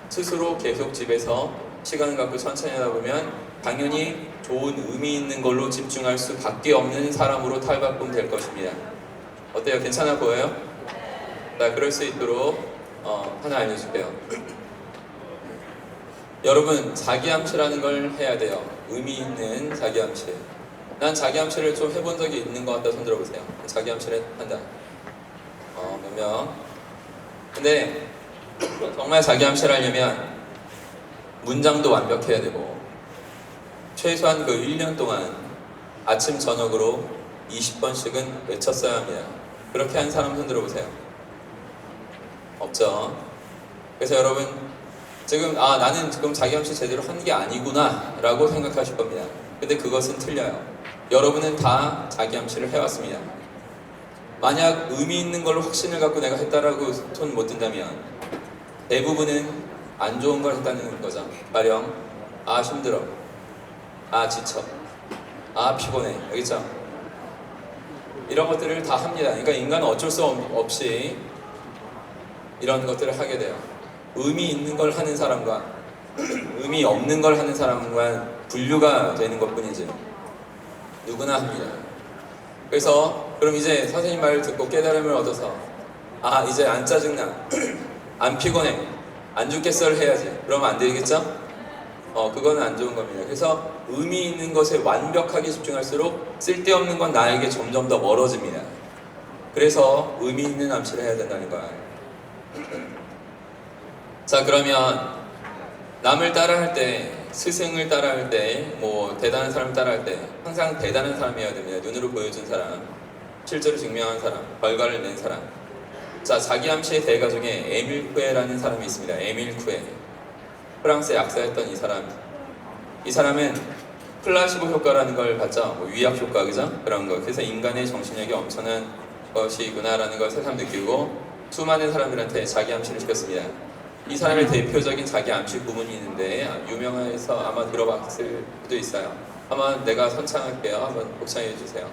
스스로 계속 집에서 시간을 갖고 천천히 하다 보면 당연히 좋은 의미 있는 걸로 집중할 수밖에 없는 사람으로 탈바꿈 될 것입니다. 어때요? 괜찮아 보여요? 자, 그럴 수 있도록 하나 알려줄게요. 여러분, 자기 암시라는 걸 해야 돼요. 의미 있는 자기 암시. 난 자기 암시를 좀 해본 적이 있는 것 같다 손 들어보세요. 자기 암시를 한다. 몇 명. 근데 정말 자기 암시를 하려면 문장도 완벽해야 되고, 최소한 그 1년 동안 아침 저녁으로 20번씩은 외쳤어야 합니다. 그렇게 한 사람 손 들어보세요. 없죠? 그래서 여러분, 지금 나는 지금 자기 암시 제대로 한 게 아니구나 라고 생각하실 겁니다. 근데 그것은 틀려요. 여러분은 다 자기 암시를 해왔습니다. 만약 의미 있는 걸로 확신을 갖고 내가 했다라고 손 못 든다면 대부분은 안 좋은 걸 했다는 거죠. 가령 힘들어, 지쳐, 피곤해, 알겠죠? 이런 것들을 다 합니다. 그러니까 인간은 어쩔 수 없이 이런 것들을 하게 돼요. 의미 있는 걸 하는 사람과 의미 없는 걸 하는 사람과 분류가 되는 것뿐이지 누구나 합니다. 그래서 그럼 이제 선생님 말을 듣고 깨달음을 얻어서 이제 안 짜증나, 안 피곤해, 안 죽겠어를 해야지. 그러면 안 되겠죠? 그거는 안 좋은 겁니다. 그래서 의미 있는 것에 완벽하게 집중할수록 쓸데없는 건 나에게 점점 더 멀어집니다. 그래서 의미 있는 암시를 해야 된다는 거야. 자, 그러면 남을 따라할 때, 스승을 따라할 때, 뭐 대단한 사람을 따라할 때 항상 대단한 사람이어야 됩니다. 눈으로 보여준 사람, 실제로 증명한 사람, 결과를 낸 사람. 자, 자기 암시의 대가 중에 에밀 쿠에라는 사람이 있습니다. 에밀 쿠에. 프랑스에 약사였던 이 사람은 플라시보 효과라는 걸 봤죠. 뭐 위약 효과, 그죠? 그런 거. 그래서 인간의 정신력이 엄청난 것이구나라는 걸 새삼 느끼고 수많은 사람들한테 자기 암시를 시켰습니다. 이 사람의 대표적인 자기 암시 구문이 있는데 유명해서 아마 들어봤을 수도 있어요. 한번 내가 선창할게요. 한번 복창해 주세요.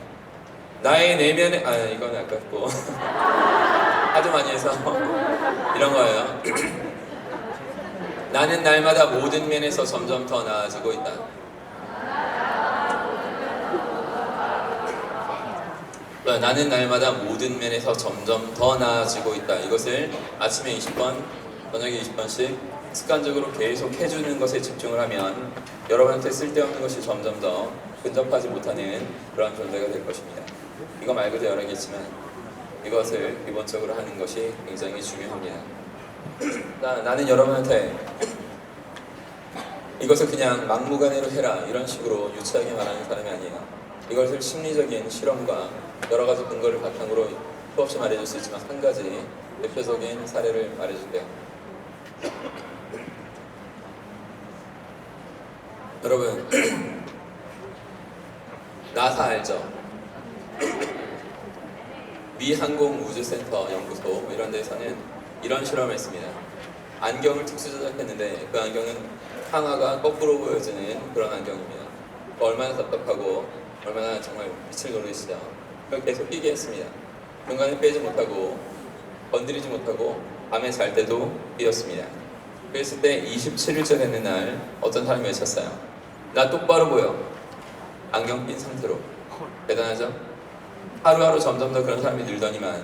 나의 내면에 이건 아깝고 하도 많이 해서 이런 거예요. 나는 날마다 모든 면에서 점점 더 나아지고 있다. 나는 날마다 모든 면에서 점점 더 나아지고 있다. 이것을 아침에 20번, 저녁에 20번씩 습관적으로 계속 해주는 것에 집중을 하면 여러분한테 쓸데없는 것이 점점 더 근접하지 못하는 그런 존재가 될 것입니다. 이거 말고도 여러 개 있지만 이것을 기본적으로 하는 것이 굉장히 중요합니다. 나는 여러분한테 이것을 그냥 막무가내로 해라 이런 식으로 유치하게 말하는 사람이 아니에요. 이것을 심리적인 실험과 여러 가지 근거를 바탕으로 수없이 말해줄 수 있지만 한 가지 대표적인 사례를 말해줄게요. 여러분 나사 알죠? 미 항공우주센터 연구소 뭐 이런 데서는 이런 실험을 했습니다. 안경을 특수 제작했는데 그 안경은 상하가 거꾸로 보여지는 그런 안경입니다. 얼마나 답답하고 얼마나 정말 빛을 노리시죠. 그걸 계속 끼게 했습니다. 중간에 빼지 못하고 건드리지 못하고 밤에 잘 때도 끼었습니다. 그랬을 때 27일째 되는 날 어떤 사람이 외쳤어요. 나 똑바로 보여. 안경 낀 상태로. 대단하죠? 하루하루 점점 더 그런 사람이 늘더니만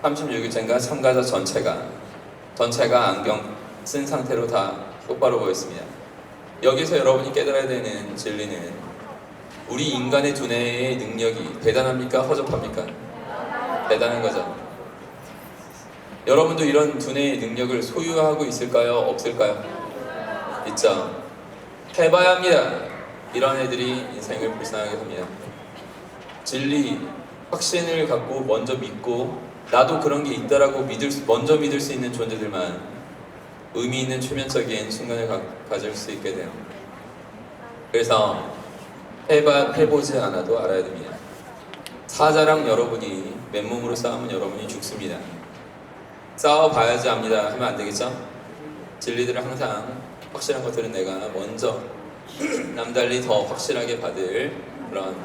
36일째인가 참가자 전체가 안경 쓴 상태로 다 똑바로 보였습니다. 여기서 여러분이 깨달아야 되는 진리는 우리 인간의 두뇌의 능력이 대단합니까? 허접합니까? 대단한 거죠. 여러분도 이런 두뇌의 능력을 소유하고 있을까요? 없을까요? 있죠. 해봐야 합니다. 이런 애들이 인생을 불쌍하게 합니다. 진리, 확신을 갖고 먼저 믿고 나도 그런 게 있다라고 먼저 믿을 수 있는 존재들만 의미 있는 최면적인 순간을 가질 수 있게 돼요. 그래서 해보지 않아도 알아야 됩니다. 사자랑 여러분이 맨몸으로 싸우면 여러분이 죽습니다. 싸워봐야지 압니다 하면 안 되겠죠? 진리들을 항상 확실한 것들은 내가 먼저 남달리 더 확실하게 받을 그런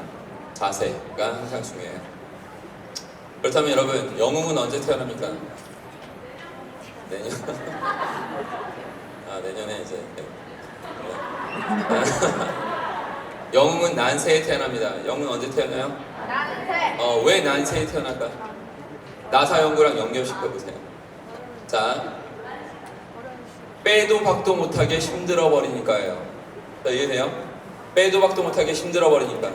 자세가 항상 중요해요. 그렇다면 여러분, 영웅은 언제 태어납니까? 내년? 내년에 이제 영웅은 난세에 태어납니다. 영웅은 언제 태어나요? 난세. 왜 난세에 태어날까? 나사 연구랑 연결시켜보세요. 자, 빼도 박도 못하게 힘들어 버리니까예요. 자, 이해돼요? 빼도 박도 못하게 힘들어 버리니까.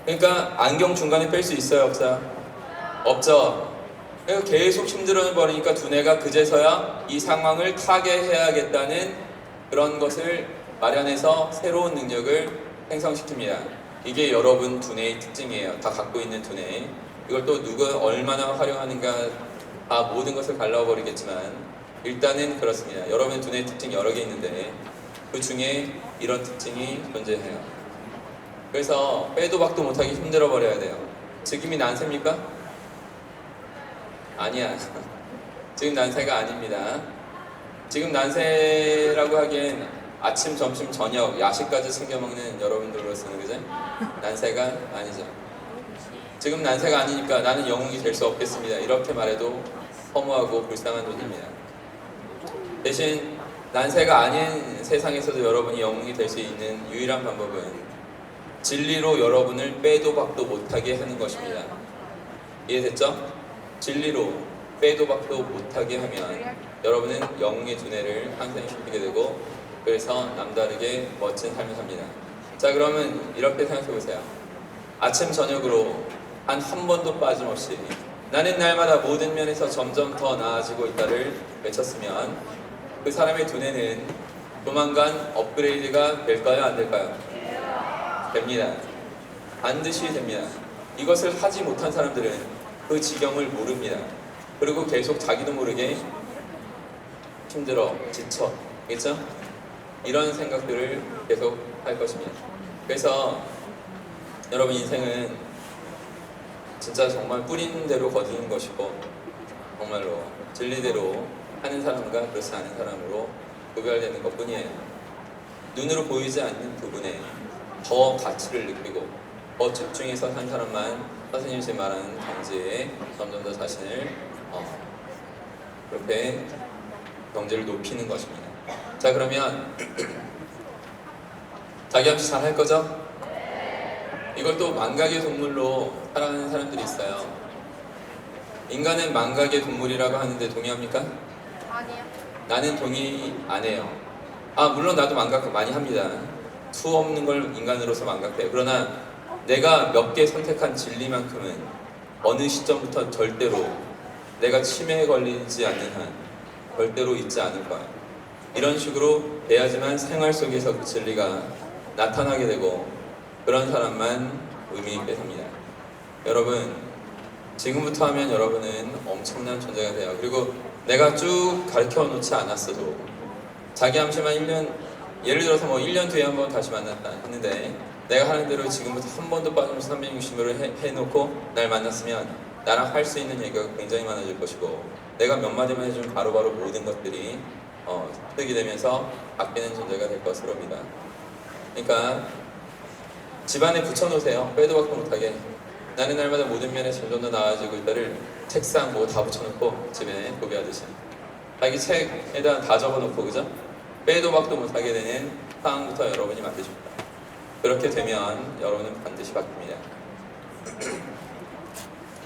그러니까 안경 중간에 뺄 수 있어요, 없어요? 없죠. 그러니까 계속 힘들어 버리니까 두뇌가 그제서야 이 상황을 타개해야겠다는 그런 것을 마련해서 새로운 능력을 생성시킵니다. 이게 여러분 두뇌의 특징이에요. 다 갖고 있는 두뇌. 이걸 또 누가 얼마나 활용하는가 다 모든 것을 갈라버리겠지만 일단은 그렇습니다. 여러분의 두뇌의 특징 여러 개 있는데 그 중에 이런 특징이 존재해요. 그래서 빼도 박도 못하기 힘들어 버려야 돼요. 지금이 난세입니까? 아니야. 지금 난세가 아닙니다. 지금 난세라고 하기엔 아침, 점심, 저녁, 야식까지 챙겨 먹는 여러분들로서는 그죠? 난세가 아니죠. 지금 난세가 아니니까 나는 영웅이 될 수 없겠습니다. 이렇게 말해도 허무하고 불쌍한 존재입니다. 대신 난세가 아닌 세상에서도 여러분이 영웅이 될 수 있는 유일한 방법은 진리로 여러분을 빼도 박도 못하게 하는 것입니다. 이해됐죠? 진리로 빼도 박도 못하게 하면 여러분은 영웅의 두뇌를 항상 힘들게 되고 그래서 남다르게 멋진 삶을 삽니다. 자, 그러면 이렇게 생각해 보세요. 아침 저녁으로 한 번도 빠짐없이 나는 날마다 모든 면에서 점점 더 나아지고 있다를 외쳤으면 그 사람의 두뇌는 조만간 업그레이드가 될까요? 안 될까요? 됩니다. 반드시 됩니다. 이것을 하지 못한 사람들은 그 지경을 모릅니다. 그리고 계속 자기도 모르게 힘들어, 지쳐, 알겠죠? 이런 생각들을 계속 할 것입니다. 그래서 여러분 인생은 진짜 정말 뿌린 대로 거두는 것이고 정말로 진리대로 하는 사람과 그렇지 않은 사람으로 구별되는 것뿐이에요. 눈으로 보이지 않는 부분에 더 가치를 느끼고 더 집중해서 산 사람만 선생님이 말하는 경지에 점점 더 자신을 그렇게 경지를 높이는 것입니다. 자, 그러면 자기 암시 잘 할 거죠? 이걸 또 망각의 동물로 살아가는 사람들이 있어요. 인간은 망각의 동물이라고 하는데 동의합니까? 아니요. 나는 동의 안 해요. 물론 나도 망각 많이 합니다. 수 없는 걸 인간으로서 망각해요. 그러나 내가 몇 개 선택한 진리만큼은 어느 시점부터 절대로 내가 치매에 걸리지 않는 한 절대로 잊지 않을 거야. 이런 식으로 돼야지만 생활 속에서 그 진리가 나타나게 되고 그런 사람만 의미 있게 삽니다. 여러분, 지금부터 하면 여러분은 엄청난 존재가 돼요. 그리고 내가 쭉 가르쳐 놓지 않았어도 자기 암시만 1년 예를 들어서 뭐 1년 뒤에 한번 다시 만났다 했는데 내가 하는 대로 지금부터 한 번도 빠짐없이 360으로 해놓고 날 만났으면 나랑 할 수 있는 얘기가 굉장히 많아질 것이고 내가 몇 마디만 해주면 바로바로 모든 것들이 습득이 되면서 바뀌는 존재가 될 것으로 봅니다. 그러니까 집안에 붙여놓으세요. 빼도 박도 못하게. 나는 날마다 모든 면에 점점 더 나아지고 있다를 책상 뭐 다 붙여놓고 집에 도배하듯이 자기 책에다 다 적어놓고 그죠? 빼도 박도 못하게 되는 상황부터 여러분이 만드십니다. 그렇게 되면 여러분은 반드시 바뀝니다.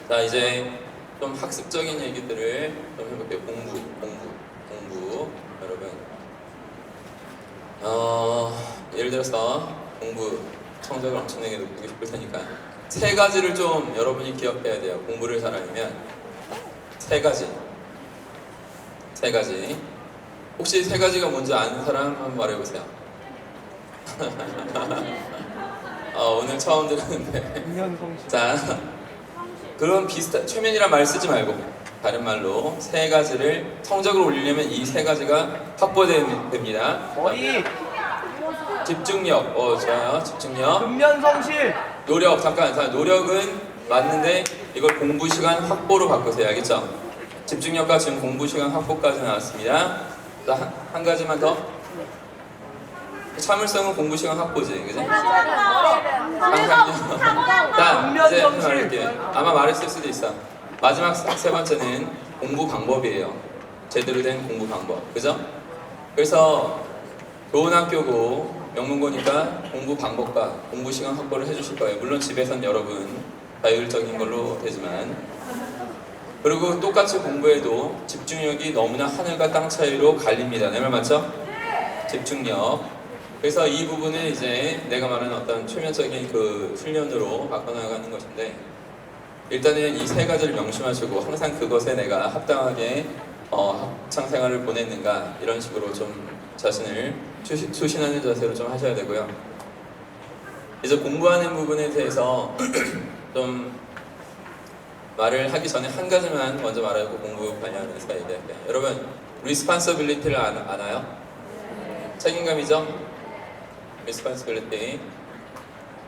자 이제 좀 학습적인 얘기들을 좀 해볼게요. 공부 여러분 예를 들어서 공부 성적을 엄청나게 높이고 싶을 테니까 세 가지를 좀 여러분이 기억해야 돼요. 공부를 잘하려면 세 가지 혹시 세 가지가 뭔지 아는 사람 한번 말해보세요. 오늘 처음 들었는데 자 그런 비슷한 최면이란 말 쓰지 말고 다른 말로 세 가지를 성적을 올리려면 이 세 가지가 확보됩니다. 머리, 집중력, 좋아요. 집중력. 근면성실, 노력, 잠깐. 노력은 맞는데 이걸 공부 시간 확보로 바꾸세요. 알겠죠? 집중력과 지금 공부 시간 확보까지 나왔습니다. 자, 한 가지만 더. 참을성은 공부 시간 확보지, 그지? 상상력. 자, 이제 말할게요. 아마 말했을 수도 있어. 마지막 세 번째는 공부 방법이에요. 제대로 된 공부 방법, 그죠? 그래서 좋은 학교고 명문고니까 공부 방법과 공부 시간 확보를 해주실 거예요. 물론 집에선 여러분 자율적인 걸로 되지만 그리고 똑같이 공부해도 집중력이 너무나 하늘과 땅 차이로 갈립니다. 내 말 맞죠? 집중력. 그래서 이 부분은 이제 내가 말하는 어떤 최면적인 그 훈련으로 바꿔나가는 것인데 일단은 이 세 가지를 명심하시고 항상 그것에 내가 합당하게 학창 생활을 보냈는가 이런 식으로 좀 자신을 수신하는 자세로 좀 하셔야 되고요. 이제 공부하는 부분에 대해서 좀 말을 하기 전에 한 가지만 먼저 말하고 공부 관련해서 얘기할게요. 여러분, responsibility를 아나요? 책임감이죠? responsibility.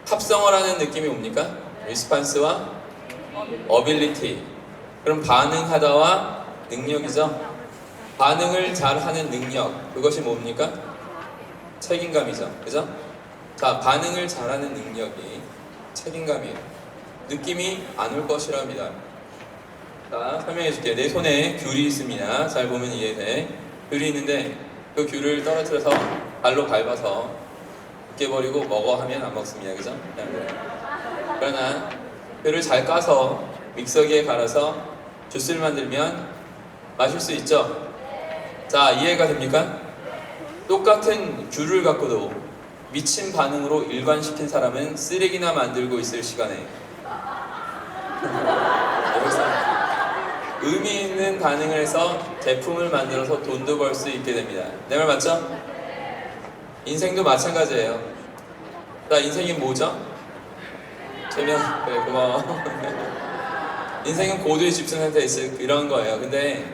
합성어를 하는 느낌이 뭡니까? response와 ability. 그럼 반응하다와 능력이죠? 반응을 잘하는 능력, 그것이 뭡니까? 책임감이죠. 그죠? 자, 반응을 잘하는 능력이 책임감이에요. 느낌이 안 올 것이랍니다. 자, 설명해 줄게요. 내 손에 귤이 있습니다. 잘 보면 이해돼. 귤이 있는데 그 귤을 떨어뜨려서 발로 밟아서 으깨버리고 먹어 하면 안 먹습니다. 그죠? 그러나 귤을 잘 까서 믹서기에 갈아서 주스를 만들면 마실 수 있죠? 자, 이해가 됩니까? 똑같은 귤을 갖고도 미친 반응으로 일관시킨 사람은 쓰레기나 만들고 있을 시간에 의미 있는 반응을 해서 제품을 만들어서 돈도 벌 수 있게 됩니다. 내 말 맞죠? 인생도 마찬가지예요. 자, 인생이 뭐죠? 최면, 그래, 고마워. 인생은 고도의 집중 상태에 있을 이런 거예요. 근데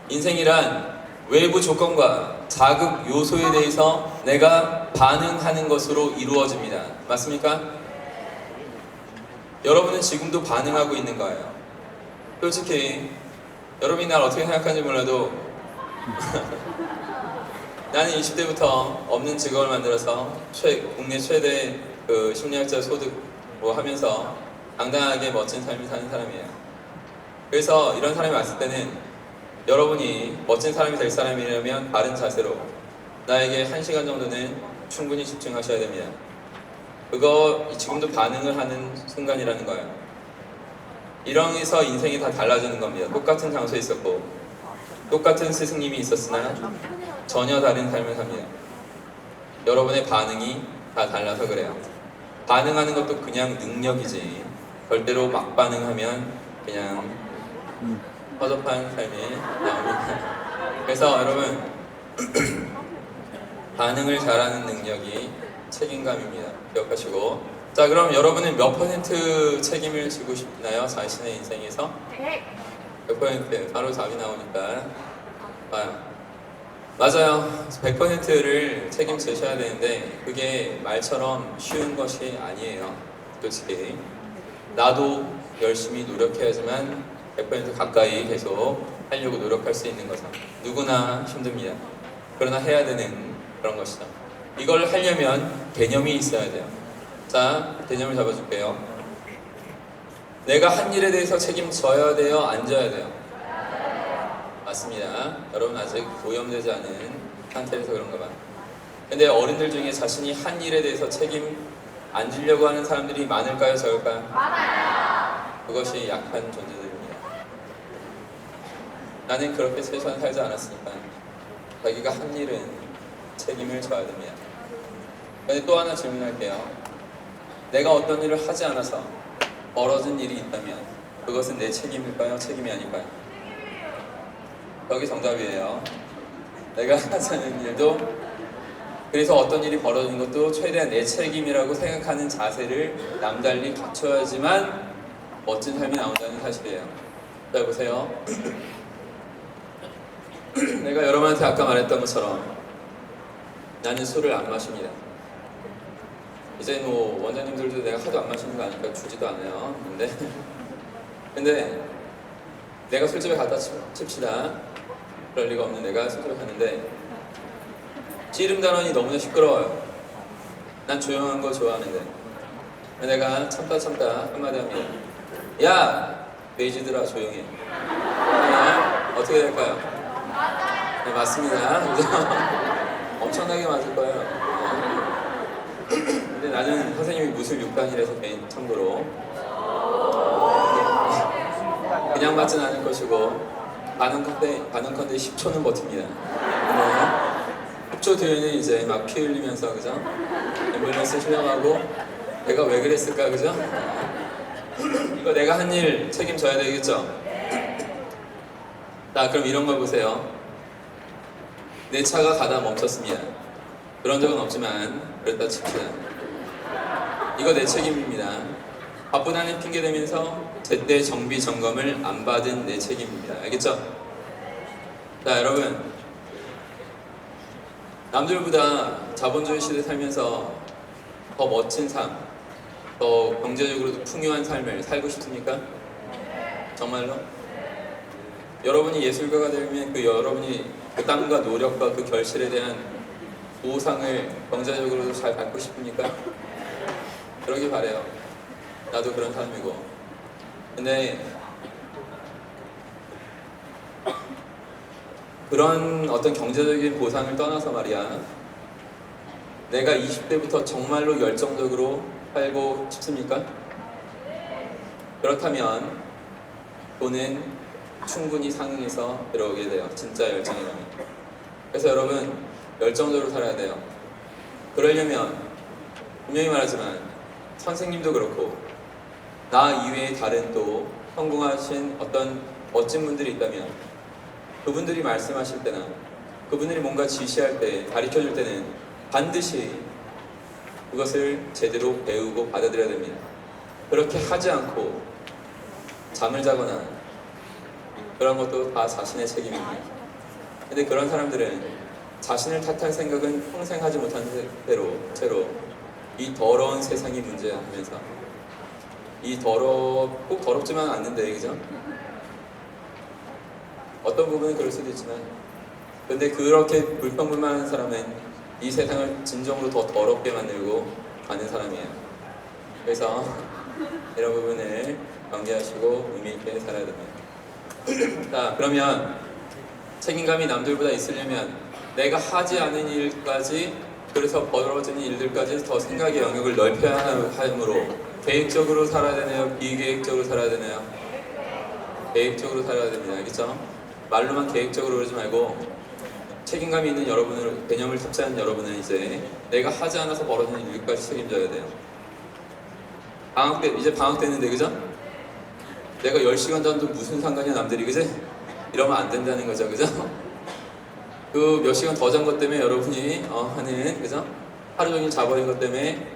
인생이란 외부 조건과 자극 요소에 대해서 내가 반응하는 것으로 이루어집니다. 맞습니까? 여러분은 지금도 반응하고 있는 거예요. 솔직히 여러분이 날 어떻게 생각하는지 몰라도 나는 20대부터 없는 직업을 만들어서 국내 최대 그 심리학자 소득 뭐 하면서 당당하게 멋진 삶을 사는 사람이에요. 그래서 이런 사람이 왔을 때는 여러분이 멋진 사람이 될 사람이라면 바른 자세로 나에게 1시간 정도는 충분히 집중하셔야 됩니다. 그거 지금도 반응을 하는 순간이라는 거예요. 이러면서 인생이 다 달라지는 겁니다. 똑같은 장소에 있었고 똑같은 스승님이 있었으나 전혀 다른 삶을 삽니다. 여러분의 반응이 다 달라서 그래요. 반응하는 것도 그냥 능력이지 절대로 막 반응하면 그냥 허접한 삶이 나옵니다. 그래서 여러분 반응을 잘하는 능력이 책임감입니다. 기억하시고 자 그럼 여러분은 몇 퍼센트 책임을 지고 싶나요? 자신의 인생에서? 몇 퍼센트? 바로 답이 나오니까 봐요. 맞아요. 100%를 책임지셔야 되는데 그게 말처럼 쉬운 것이 아니에요. 솔직히 나도 열심히 노력해야지만 100% 가까이 계속 하려고 노력할 수 있는 거죠. 누구나 힘듭니다. 그러나 해야 되는 그런 것이죠. 이걸 하려면 개념이 있어야 돼요. 자, 개념을 잡아줄게요. 내가 한 일에 대해서 책임져야 돼요? 안 져야 돼요? 맞습니다. 여러분 아직 오염되지 않은 상태에서 그런가 봐요. 근데 어른들 중에 자신이 한 일에 대해서 책임 안 지려고 하는 사람들이 많을까요? 적을까요? 많아요. 그것이 약한 존재들입니다. 나는 그렇게 최소한 살지 않았으니까 자기가 한 일은 책임을 져야 됩니다. 근데 또 하나 질문할게요. 내가 어떤 일을 하지 않아서 벌어진 일이 있다면 그것은 내 책임일까요? 책임이 아닐까요? 여기 정답이에요. 내가 하지 않은 일도 그래서 어떤 일이 벌어진 것도 최대한 내 책임이라고 생각하는 자세를 남달리 갖춰야지만 멋진 삶이 나온다는 사실이에요. 자, 보세요. 내가 여러분한테 아까 말했던 것처럼 나는 술을 안 마십니다. 이제 뭐 원장님들도 내가 하도 안 마시는 거 아니까 주지도 않아요. 근데 내가 술집에 갔다 칩시다. 그럴 리가 없는 내가 술집에 갔는데 씨름단원이 너무나 시끄러워요. 난 조용한 거 좋아하는데 내가 참다 한마디 합니다. 야! 메이지들아 조용히 해. 어떻게 될까요? 네, 맞습니다. 엄청나게 맞을 거예요. 근데 나는 선생님이 무술 6단이라서 개인 참고로 그냥 맞진 않을 것이고 반응컨대 10초는 버팁니다. 10초 뒤에는 이제 막 피 흘리면서 그죠? 앰뷸런스 실려가고 내가 왜 그랬을까 그죠? 이거 내가 한 일 책임져야 되겠죠? 자, 그럼 이런 걸 보세요. 내 차가 가다 멈췄습니다. 그런 적은 없지만 그랬다 칩시다. 이거 내 책임입니다. 바쁘다는 핑계 대면서 제때 정비 점검을 안 받은 내 책임입니다. 알겠죠? 자, 여러분 남들보다 자본주의 시대 살면서 더 멋진 삶, 더 경제적으로도 풍요한 삶을 살고 싶습니까? 정말로? 여러분이 예술가가 되면 그 여러분이 그 땀과 노력과 그 결실에 대한 보상을 경제적으로도 잘 받고 싶습니까? 그러길 바래요. 나도 그런 사람이고. 근데 그런 어떤 경제적인 보상을 떠나서 말이야, 내가 20대부터 정말로 열정적으로 살고 싶습니까? 그렇다면 돈은 충분히 상응해서 들어오게 돼요. 진짜 열정이라면. 그래서 여러분 열정적으로 살아야 돼요. 그러려면 분명히 말하지만 선생님도 그렇고 나 이외에 다른 또 성공하신 어떤 멋진 분들이 있다면 그분들이 말씀하실 때나 그분들이 뭔가 지시할 때 가르쳐줄 때는 반드시 그것을 제대로 배우고 받아들여야 됩니다. 그렇게 하지 않고 잠을 자거나 그런 것도 다 자신의 책임입니다. 근데 그런 사람들은 자신을 탓할 생각은 평생 하지 못한 채로 이 더러운 세상이 문제야 하면서 꼭 더럽지만 않는데 그죠? 어떤 부분은 그럴 수도 있지만 근데 그렇게 불평불만하는 사람은 이 세상을 진정으로 더 더럽게 만들고 가는 사람이에요. 그래서 이런 부분을 경계하시고 의미있게 살아야 됩니다. 자, 그러면 책임감이 남들보다 있으려면 내가 하지 않은 일까지 그래서 벌어지는 일들까지 더 생각의 영역을 넓혀야 하므로 계획적으로 살아야 되나요? 비계획적으로 살아야 되나요? 계획적으로 살아야 됩니다. 알겠죠? 말로만 계획적으로 그러지 말고 책임감이 있는 여러분을 개념을 탑재한 여러분은 이제 내가 하지 않아서 벌어지는 일까지 책임져야 돼요. 이제 방학 때는데 그죠? 내가 10시간 전도 무슨 상관이야 남들이 그지? 이러면 안 된다는 거죠 그죠? 그 몇 시간 더 잔 것 때문에 여러분이 하는 그죠? 하루 종일 자버린 것 때문에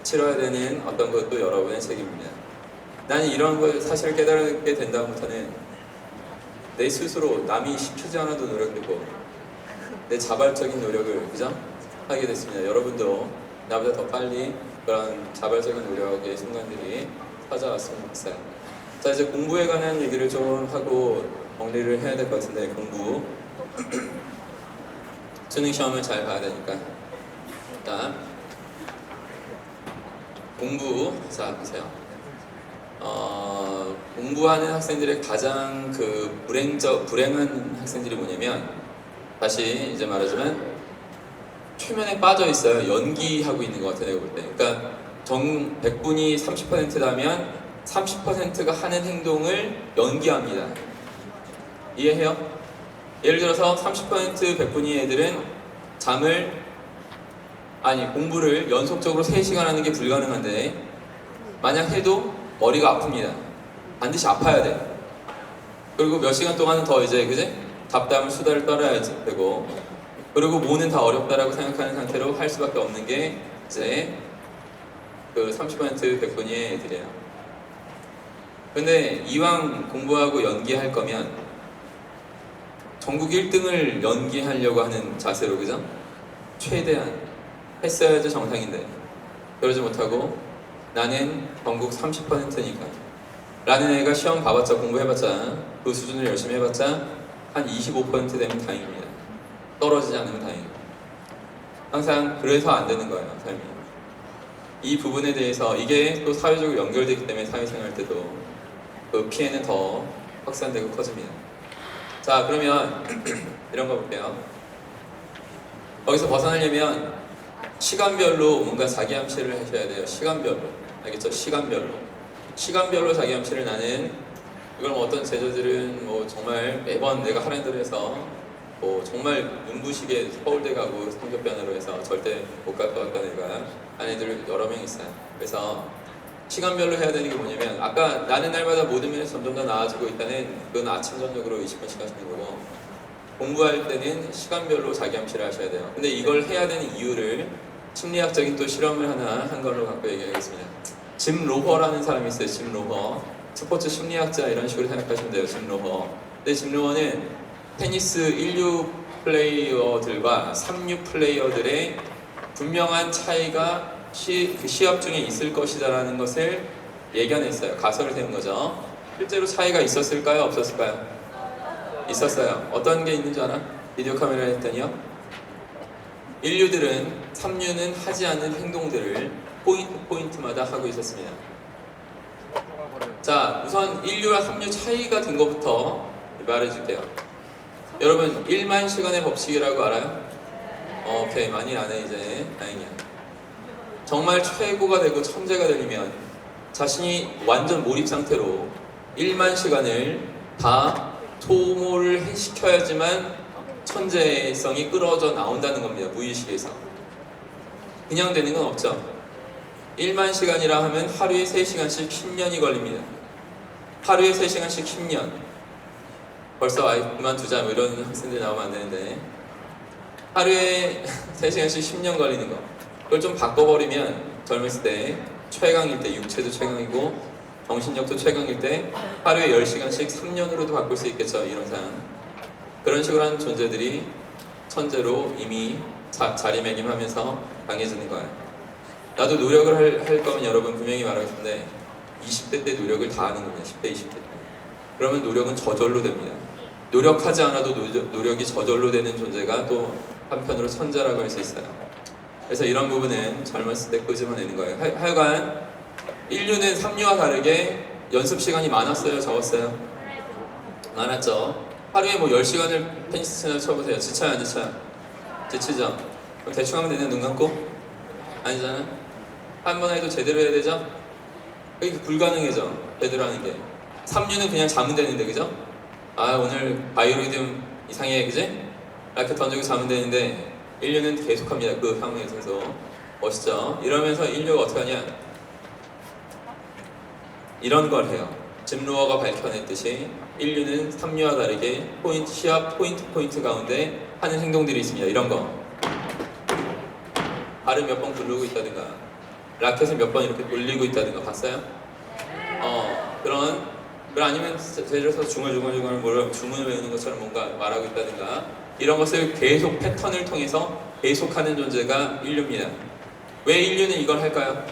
치러야 되는 어떤 것도 여러분의 책임입니다. 나는 이런 걸 사실 깨달게 된 다음부터는 내 스스로 남이 시키지 않아도 노력했고 내 자발적인 노력을 그죠? 하게 됐습니다. 여러분도 나보다 더 빨리 그런 자발적인 노력의 순간들이 찾아왔으면 좋겠어요. 자, 이제 공부에 관한 얘기를 좀 하고 정리를 해야 될 것 같은데, 공부 수능 시험을 잘 봐야 되니까. 자, 공부, 자 보세요. 공부하는 학생들의 가장 그 불행한 학생들이 뭐냐면, 다시 이제 말하자면 최면에 빠져 있어요. 연기하고 있는 것 같아요, 내가 볼 때. 그러니까 100분이 30%라면 30%가 하는 행동을 연기합니다. 이해해요? 예를 들어서 30% 100분위 애들은 공부를 연속적으로 3시간 하는 게 불가능한데, 만약 해도 머리가 아픕니다. 반드시 아파야 돼. 그리고 몇 시간 동안은 더 이제 그제 잡담을 수다를 떨어야 되고, 그리고 뭐는 다 어렵다라고 생각하는 상태로 할 수밖에 없는 게 이제 그 30% 100분위 애들이에요. 근데 이왕 공부하고 연기할 거면 전국 1등을 연기하려고 하는 자세로, 그죠? 최대한 했어야지 정상인데 그러지 못하고 나는 전국 30%니까 라는 애가 시험 봐봤자, 공부해봤자, 그 수준을 열심히 해봤자 한 25% 되면 다행입니다. 떨어지지 않으면 다행이에요. 항상 그래서 안 되는 거예요, 삶이. 이 부분에 대해서 이게 또 사회적으로 연결되기 때문에 사회생활 때도 그 피해는 더 확산되고 커집니다. 자, 그러면 이런 거 볼게요. 거기서 벗어나려면 시간별로 뭔가 자기 암시를 하셔야 돼요. 시간별로. 알겠죠? 시간별로 자기 암시를. 나는 이걸 뭐 어떤 제자들은 뭐 정말 매번 내가 하라는 대로 해서 뭐 정말 눈부시게 서울대 가고 성적변으로 해서 절대 못 갈 것 같다 내가 하는 애들 여러 명 있어요. 그래서 시간별로 해야 되는 게 뭐냐면, 아까 나는 날마다 모든 면에서 점점 더 나아지고 있다는, 그건 아침 저녁으로 20분씩 하시는 거고, 공부할 때는 시간별로 자기 암시를 하셔야 돼요. 근데 이걸 해야 되는 이유를 심리학적인 또 실험을 하나 한 걸로 갖고 얘기하겠습니다. 짐 로허라는 사람이 있어요. 짐 로허. 스포츠 심리학자 이런 식으로 생각하시면 돼요. 짐 로허. 근데 짐 로허는 테니스 1류 플레이어들과 3류 플레이어들의 분명한 차이가 그 시합 중에 있을 것이다라는 것을 예견했어요. 가설을 세운 거죠. 실제로 차이가 있었을까요? 없었을까요? 있었어요. 어떤 게 있는 줄 알아? 비디오 카메라를 했더니요, 1류들은 3류는 하지 않는 행동들을 포인트마다 하고 있었습니다. 자, 우선 1류와 3류 차이가 된 것부터 말해줄게요. 여러분 1만 시간의 법칙이라고 알아요? 오케이, 많이 아네 이제. 다행이야. 정말 최고가 되고 천재가 되려면 자신이 완전 몰입 상태로 1만 시간을 다 소모를 시켜야지만 천재성이 끌어져 나온다는 겁니다. 무의식에서. 그냥 되는 건 없죠. 1만 시간이라 하면 하루에 3시간씩 10년이 걸립니다. 하루에 3시간씩 10년. 벌써 아예 그만두자 뭐 이런 학생들 나오면 안 되는데, 하루에 3시간씩 10년 걸리는 거, 그걸 좀 바꿔버리면 젊었을 때 최강일 때, 육체도 최강이고 정신력도 최강일 때 하루에 10시간씩 3년으로도 바꿀 수 있겠죠. 이론상 그런 식으로 하는 존재들이 천재로 이미 자리매김하면서 강해지는 거예요. 나도 노력을 할 거면 여러분 분명히 말하겠는데 20대 때 노력을 다 하는 겁니다. 10대, 20대 때. 그러면 노력은 저절로 됩니다. 노력하지 않아도 노력이 저절로 되는 존재가 또 한편으로 천재라고 할 수 있어요. 그래서 이런 부분은 젊었을 때 끄집어내는 거예요. 하여간 1류는 3류와 다르게 연습 시간이 많았어요? 적었어요? 많았죠. 하루에 뭐 10시간을 테니스 채널 쳐보세요. 지쳐요? 안 지쳐요? 지치죠? 그럼 대충 하면 되냐? 눈 감고? 아니잖아. 한 번 해도 제대로 해야 되죠? 그게 불가능해져. 제대로 하는 게. 3류는 그냥 자면 되는데, 그죠? 아, 오늘 바이오리듬 이상해, 그지? 이렇게 던지고 자면 되는데 1류는 계속합니다. 그 상황에서. 멋있죠? 이러면서 1류가 어떻게 하냐? 이런 걸 해요. 짐 로어가 밝혀냈듯이 1류는 3류와 다르게 시합 포인트 가운데 하는 행동들이 있습니다. 이런 거. 발을 몇 번 굴르고 있다든가, 라켓을 몇 번 이렇게 돌리고 있다든가 봤어요? 그런 그럼 아니면 예를 들어서 중얼중얼 뭐라 주문을 외우는 것처럼 뭔가 말하고 있다든가 이런 것을 계속 패턴을 통해서 계속하는 존재가 인류입니다. 왜 인류는 이걸 할까요?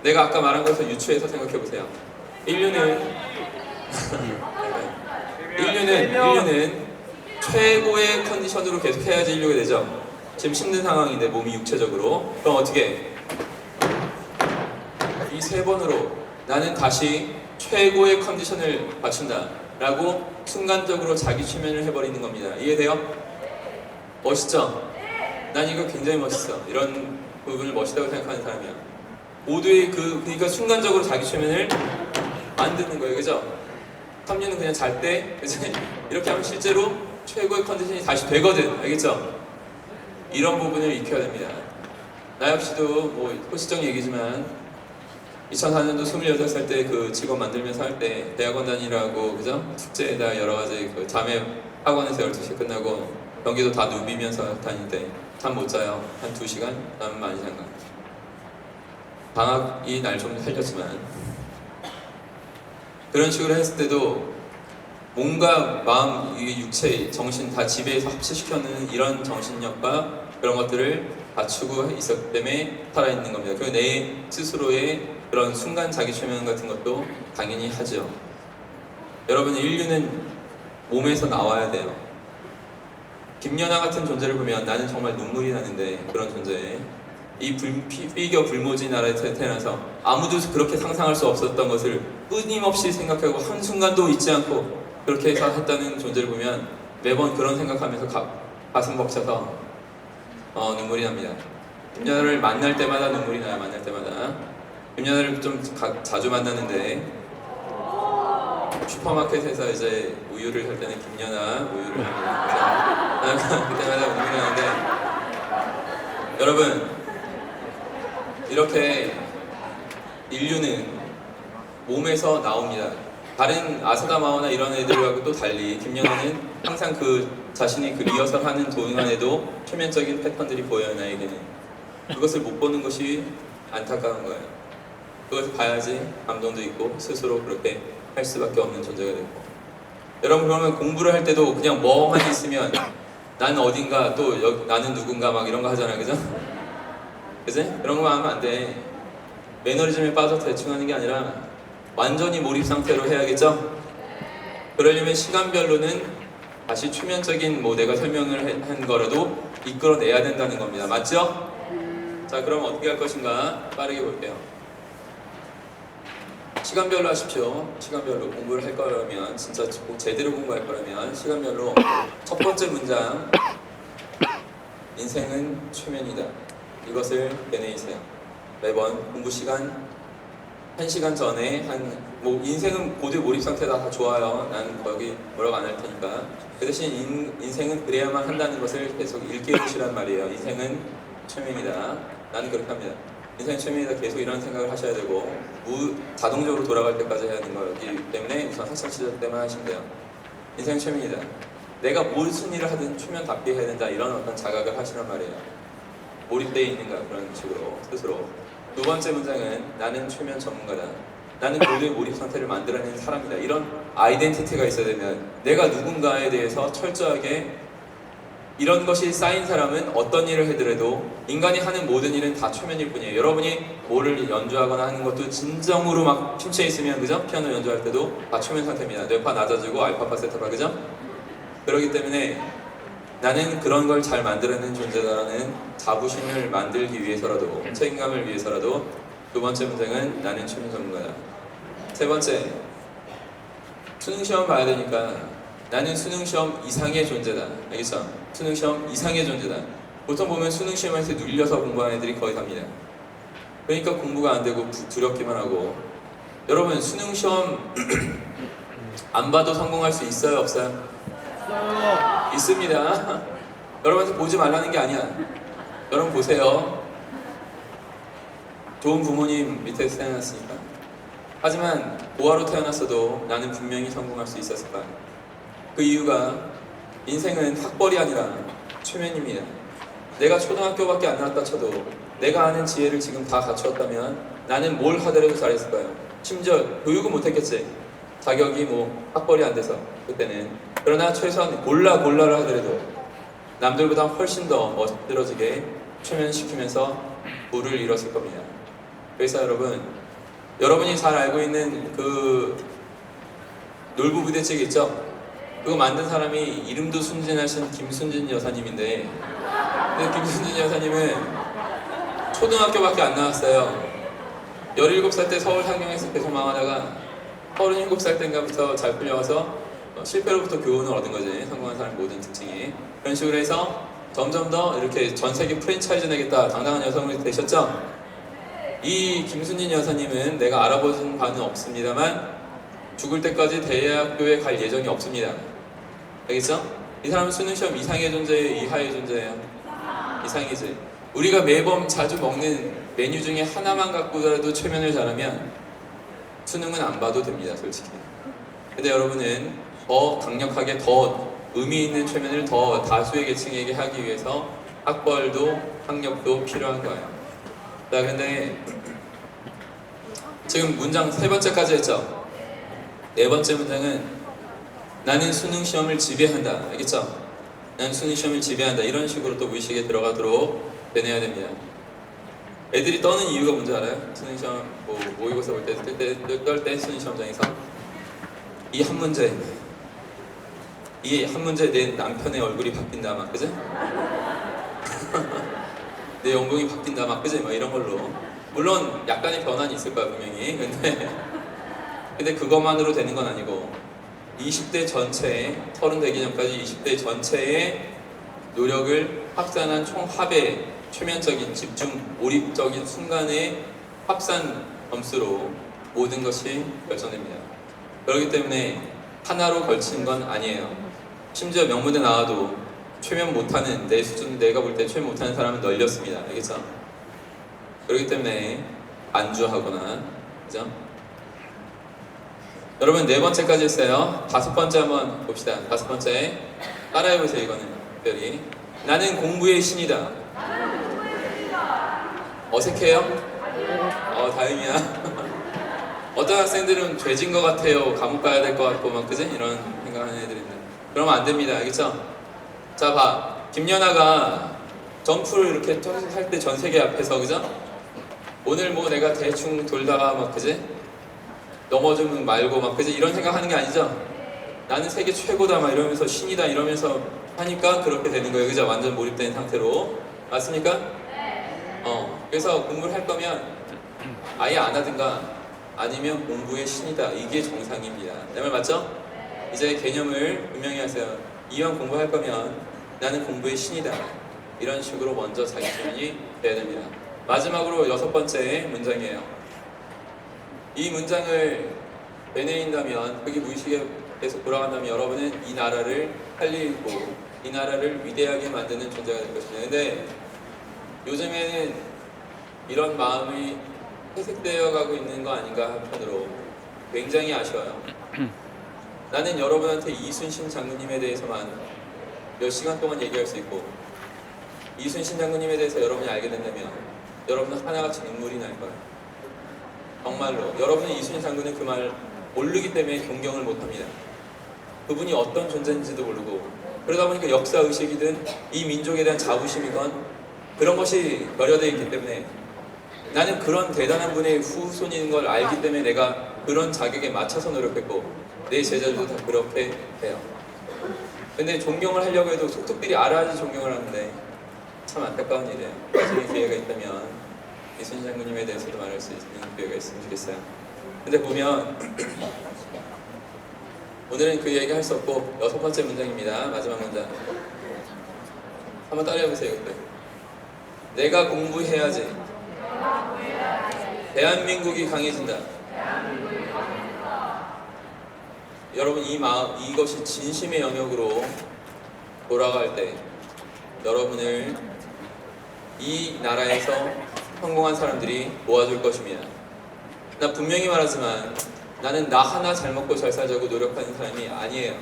내가 아까 말한 것을 유추해서 생각해 보세요. 인류는 인류는 최고의 컨디션으로 계속 해야지 인류가 되죠. 지금 힘든 상황인데 몸이 육체적으로. 그럼 어떻게? 이 세 번으로 나는 다시 최고의 컨디션을 맞춘다 라고 순간적으로 자기 최면을 해버리는 겁니다. 이해돼요? 멋있죠? 난 이거 굉장히 멋있어. 이런 부분을 멋있다고 생각하는 사람이야. 모두의 그러니까 순간적으로 자기 최면을 만드는 거예요. 그죠? 삼류는 그냥 잘 때 이렇게 하면 실제로 최고의 컨디션이 다시 되거든. 알겠죠? 이런 부분을 익혀야 됩니다. 나 역시도 뭐 소시적 얘기지만 2004년도 28살 때 그 직업 만들면서 할 때 대학원 다니라고 그죠? 숙제에다 여러 가지 그 자매 학원에서 12시에 끝나고 경기도 다 누비면서 다닐 때 잠 못 자요. 한 2시간? 잠 많이 잔 거. 방학이 날 좀 살렸지만 그런 식으로 했을 때도 몸과 마음, 육체, 정신 다 지배해서 합체시켜놓는 이런 정신력과 그런 것들을 갖추고 있었기 때문에 살아있는 겁니다. 그리고 내 스스로의 그런 순간 자기 최면 같은 것도 당연히 하죠. 여러분, 인류는 몸에서 나와야 돼요. 김연아 같은 존재를 보면 나는 정말 눈물이 나는데 그런 존재. 이 피겨 불모지 나라에 태어나서 아무도 그렇게 상상할 수 없었던 것을 끊임없이 생각하고 한순간도 잊지 않고 그렇게 해서 했다는 존재를 보면 매번 그런 생각하면서 가슴 벅차서 눈물이 납니다. 김연아를 만날 때마다 눈물이 나요. 만날 때마다. 김연아를 좀 자주 만나는데 슈퍼마켓에서 이제 우유를 살 때는 김연아 우유를 그때마다 눈물이 나는데 여러분 이렇게 인류는 몸에서 나옵니다. 다른 아사다마오나 이런 애들하고 또 달리 김연아는 항상 그 자신이 그 리허설 하는 동안에도 표면적인 패턴들이 보여요. 나에게는 그것을 못 보는 것이 안타까운 거예요. 그것을 봐야지 감동도 있고 스스로 그렇게 할 수밖에 없는 존재가 되고 여러분 그러면 공부를 할 때도 그냥 멍하니 있으면 나는 어딘가 또 나는 누군가 막 이런 거 하잖아요. 그죠? 그지? 그런 거 하면 안 돼. 매너리즘에 빠져서 대충 하는 게 아니라 완전히 몰입 상태로 해야겠죠? 그러려면 시간별로는 다시 초면적인 뭐 내가 설명을 한 거라도 이끌어내야 된다는 겁니다. 맞죠? 자, 그럼 어떻게 할 것인가 빠르게 볼게요. 시간별로 하십시오. 시간별로 공부를 할 거라면 진짜 제대로 공부할 거라면 시간별로 첫 번째 문장 인생은 최면이다. 이것을 내내세요. 매번 공부 시간 1시간 전에 뭐 인생은 고대 몰입 상태다 다 좋아요. 난 거기 뭐라고 안 할 테니까. 그 대신 인생은 그래야만 한다는 것을 계속 읽게 해주시란 말이에요. 인생은 최면이다. 나는 그렇게 합니다. 인생 최면이다. 계속 이런 생각을 하셔야 되고 자동적으로 돌아갈 때까지 해야 하는 거기 때문에 우선 학창 시절 때만 하시면 돼요. 인생 최면이다. 내가 무슨 일을 하든 최면답게 해야 된다. 이런 어떤 자각을 하시란 말이에요. 몰입되어 있는가 그런 식으로 스스로. 두 번째 문장은 나는 최면 전문가다. 나는 고도의 몰입 상태를 만들어내는 사람이다. 이런 아이덴티티가 있어야 됩니다. 내가 누군가에 대해서 철저하게 이런 것이 쌓인 사람은 어떤 일을 하더라도 인간이 하는 모든 일은 다 최면일 뿐이에요. 여러분이 뭐를 연주하거나 하는 것도 진정으로 막 침체해 있으면 그죠? 피아노 연주할 때도 다 최면 상태입니다. 뇌파 낮아지고 알파파 세타파 그죠? 그렇기 때문에 나는 그런 걸 잘 만들어내는 존재다라는 자부심을 만들기 위해서라도 책임감을 위해서라도 두 번째 문장은 나는 최면 전문가다. 세 번째 수능시험 봐야 되니까 나는 수능시험 이상의 존재다. 알겠죠? 수능시험 이상의 존재다. 보통 보면 수능시험에서 눌려서 공부하는 애들이 거의 답니다. 그러니까 공부가 안 되고 두렵기만 하고 여러분 수능시험 안 봐도 성공할 수 있어요? 없어요? 있습니다. 여러분한테 보지 말라는 게 아니야. 여러분 보세요. 좋은 부모님 밑에서 태어났으니까. 하지만 고아로 태어났어도 나는 분명히 성공할 수 있었을 거야. 그 이유가 인생은 학벌이 아니라 최면입니다. 내가 초등학교밖에 안 나왔다 쳐도 내가 아는 지혜를 지금 다 갖추었다면 나는 뭘 하더라도 잘했을 거예요. 심지어 교육은 못했겠지. 자격이 뭐 학벌이 안 돼서 그때는. 그러나 최소한 골라를 하더라도 남들보다 훨씬 더 멋들어지게 최면시키면서 부를 이뤘을 겁니다. 그래서 여러분이 잘 알고 있는 그 놀부부대찌개 있죠? 그거 만든 사람이 이름도 순진하신 김순진 여사님인데, 근데 김순진 여사님은 초등학교밖에 안 나왔어요. 17살 때 서울 상경에서 계속 망하다가 37살 때인가부터 잘 풀려와서 실패로부터 교훈을 얻은 거지. 성공한 사람 모든 특징이. 그런 식으로 해서 점점 더 이렇게 전 세계 프랜차이즈 내겠다 당당한 여성이 되셨죠? 이 김순진 여사님은 내가 알아보신 바는 없습니다만 죽을 때까지 대학교에 갈 예정이 없습니다. 알겠죠? 이 사람은 수능시험 이상의 존재예요? 이하의 존재예요? 이상이지. 우리가 매번 자주 먹는 메뉴 중에 하나만 갖고라도 최면을 잘하면 수능은 안 봐도 됩니다, 솔직히. 근데 여러분은 더 강력하게 더 의미 있는 최면을 더 다수의 계층에게 하기 위해서 학벌도 학력도 필요한 거예요. 자, 근데 지금 문장 3번째까지 했죠? 4번째 문장은 나는 수능 시험을 지배한다. 알겠죠? 나는 수능 시험을 지배한다. 이런 식으로 또 무의식에 들어가도록 변해야 됩니다. 애들이 떠는 이유가 뭔지 알아요? 수능 시험 뭐 모의고사 볼 때 떨 때 수능 시험장에서 이 한 문제 내 남편의 얼굴이 바뀐다 막 그지? 내 연봉이 바뀐다 막 그지? 막 이런 걸로. 물론 약간의 변환이 있을 거야 분명히. 근데 그것만으로 되는 건 아니고 20대 전체에 30 되기 전까지 20대 전체의 노력을 확산한 총합의 최면적인 집중 몰입적인 순간의 합산 점수로 모든 것이 결정됩니다. 그렇기 때문에 하나로 걸친 건 아니에요. 심지어 명문대 나와도 최면 못하는 내 수준 내가 볼 때 최면 못하는 사람은 널렸습니다. 알겠죠? 그렇기 때문에 안주하거나 그죠? 여러분 4번째까지 했어요. 5번째 한번 봅시다. 5번째 따라해보세요. 이거는 특별히 나는 공부의 신이다. 어색해요? 다행이야. 어떤 학생들은 죄진 것 같아요. 감옥 가야 될 것 같고 막 그지? 이런 생각하는 애들인데 그러면 안 됩니다. 알겠죠? 자 봐. 김연아가 점프를 이렇게 할 때 전 세계 앞에서 그죠? 오늘 뭐 내가 대충 돌다가 막 그지? 넘어지면 말고 막 그지? 이런 생각하는 게 아니죠? 나는 세계 최고다 막 이러면서 신이다 이러면서 하니까 그렇게 되는 거예요. 그죠? 완전 몰입된 상태로. 맞습니까? 그래서 공부를 할 거면 아예 안 하든가 아니면 공부의 신이다. 이게 정상입니다. 내 말 맞죠? 이제 개념을 분명히 하세요. 이왕 공부할 거면 나는 공부의 신이다. 이런 식으로 먼저 자기 표현이 돼야 됩니다. 마지막으로 6번째 문장이에요. 이 문장을 빼내린다면 그게 무의식에 계속 돌아간다면 여러분은 이 나라를 살리고 이 나라를 위대하게 만드는 존재가 될 것입니다. 근데 요즘에는 이런 마음이 회색되어 가고 있는 거 아닌가 한편으로 굉장히 아쉬워요. 나는 여러분한테 이순신 장군님에 대해서만 몇 시간 동안 얘기할 수 있고 이순신 장군님에 대해서 여러분이 알게 된다면 여러분은 하나같이 눈물이 날 거예요. 정말로 여러분이 이순신 장군의 그 말 모르기 때문에 존경을 못합니다. 그분이 어떤 존재인지도 모르고 그러다 보니까 역사의식이든 이 민족에 대한 자부심이건 그런 것이 결여되어 있기 때문에 나는 그런 대단한 분의 후손인 걸 알기 때문에 내가 그런 자격에 맞춰서 노력했고 내 제자들도 다 그렇게 해요. 근데 존경을 하려고 해도 속속들이 알아야지 존경을 하는데 참 안타까운 일이에요. 나중에 기회가 있다면 이순신 장군님에 대해서도 말할 수 있는 기회가 있으면 좋겠어요. 근데 보면 오늘은 그 얘기 할 수 없고 6번째 문장입니다. 마지막 문장 한번 따라해보세요. 그때 내가 공부해야지 대한민국이 강해진다. 여러분 이것이 진심의 영역으로 돌아갈 때 여러분을 이 나라에서 성공한 사람들이 모아줄 것입니다. 나 분명히 말하지만 나는 나 하나 잘 먹고 잘 살자고 노력하는 사람이 아니에요.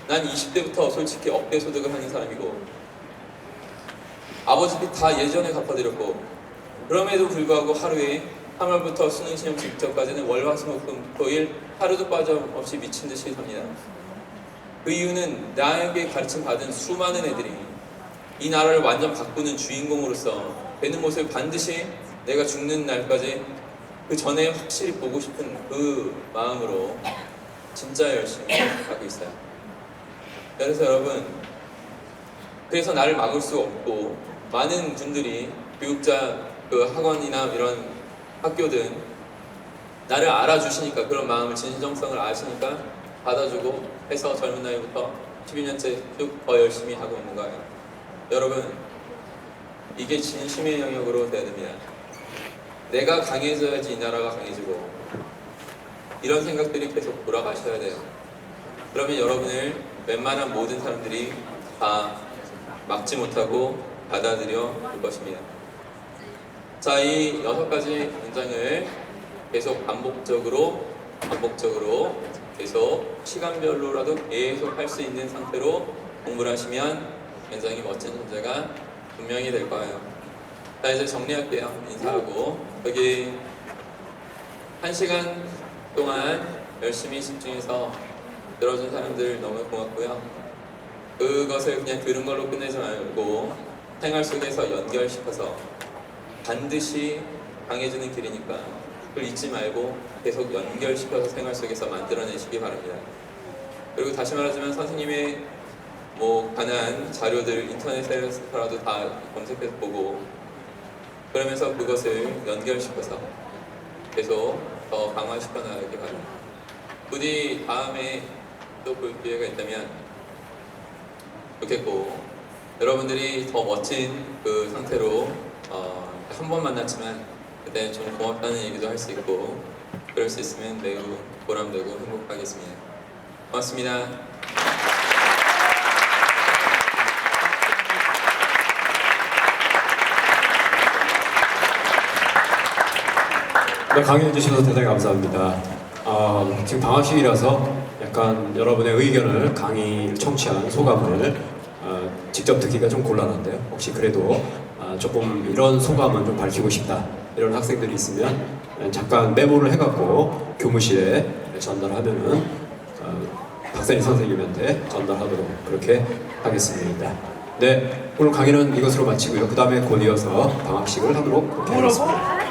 난 20대부터 솔직히 억대 소득을 하는 사람이고 아버지 빚 다 예전에 갚아드렸고 그럼에도 불구하고 하루에 3월부터 수능 시험 직전까지는 월화수목금토일 하루도 빠짐없이 미친 듯이 삽니다. 그 이유는 나에게 가르침 받은 수많은 애들이 이 나라를 완전 바꾸는 주인공으로서 되는 모습을 반드시 내가 죽는 날까지 그 전에 확실히 보고 싶은 그 마음으로 진짜 열심히 하고 있어요. 그래서 여러분, 그래서 나를 막을 수 없고 많은 분들이 교육자 그 학원이나 이런 학교든 나를 알아주시니까, 그런 마음을 진정성을 아시니까 받아주고 해서 젊은 나이부터 12년째 쭉 더 열심히 하고 있는 거예요. 여러분, 이게 진심의 영역으로 돼야 됩니다. 내가 강해져야지 이 나라가 강해지고, 이런 생각들이 계속 돌아가셔야 돼요. 그러면 여러분을 웬만한 모든 사람들이 다 막지 못하고 받아들여 줄 것입니다. 자, 이 6가지 문장을 계속 반복적으로 계속 시간별로라도 계속 할 수 있는 상태로 공부를 하시면 굉장히 멋진 존재가 분명히 될 거예요. 자, 이제 정리할게요. 인사하고. 여기 1시간 동안 열심히 집중해서 들어준 사람들 너무 고맙고요. 그것을 그냥 들은 걸로 끝내지 말고 생활 속에서 연결시켜서 반드시 강해지는 길이니까 그걸 잊지 말고 계속 연결시켜서 생활 속에서 만들어내시기 바랍니다. 그리고 다시 말하지만 선생님의 관한 자료들 인터넷에서라도 다 검색해서 보고, 그러면서 그것을 연결시켜서 계속 더 강화시켜 나가기 바랍니다. 부디 다음에 또 볼 기회가 있다면 좋겠고, 여러분들이 더 멋진 그 상태로 한 번 만났지만 그때 좀 고맙다는 얘기도 할 수 있고, 그럴 수 있으면 매우 보람되고 행복하겠습니다. 고맙습니다. 네, 강의해 주셔서 대단히 감사합니다. 지금 방학식이라서 약간 여러분의 의견을, 강의를 청취한 소감을 직접 듣기가 좀 곤란한데요. 혹시 그래도 조금 이런 소감은 좀 밝히고 싶다, 이런 학생들이 있으면 잠깐 메모를 해갖고 교무실에 전달하면은 박사님 선생님한테 전달하도록 그렇게 하겠습니다. 네, 오늘 강의는 이것으로 마치고요. 그 다음에 곧 이어서 방학식을 하도록 그렇게 하겠습니다.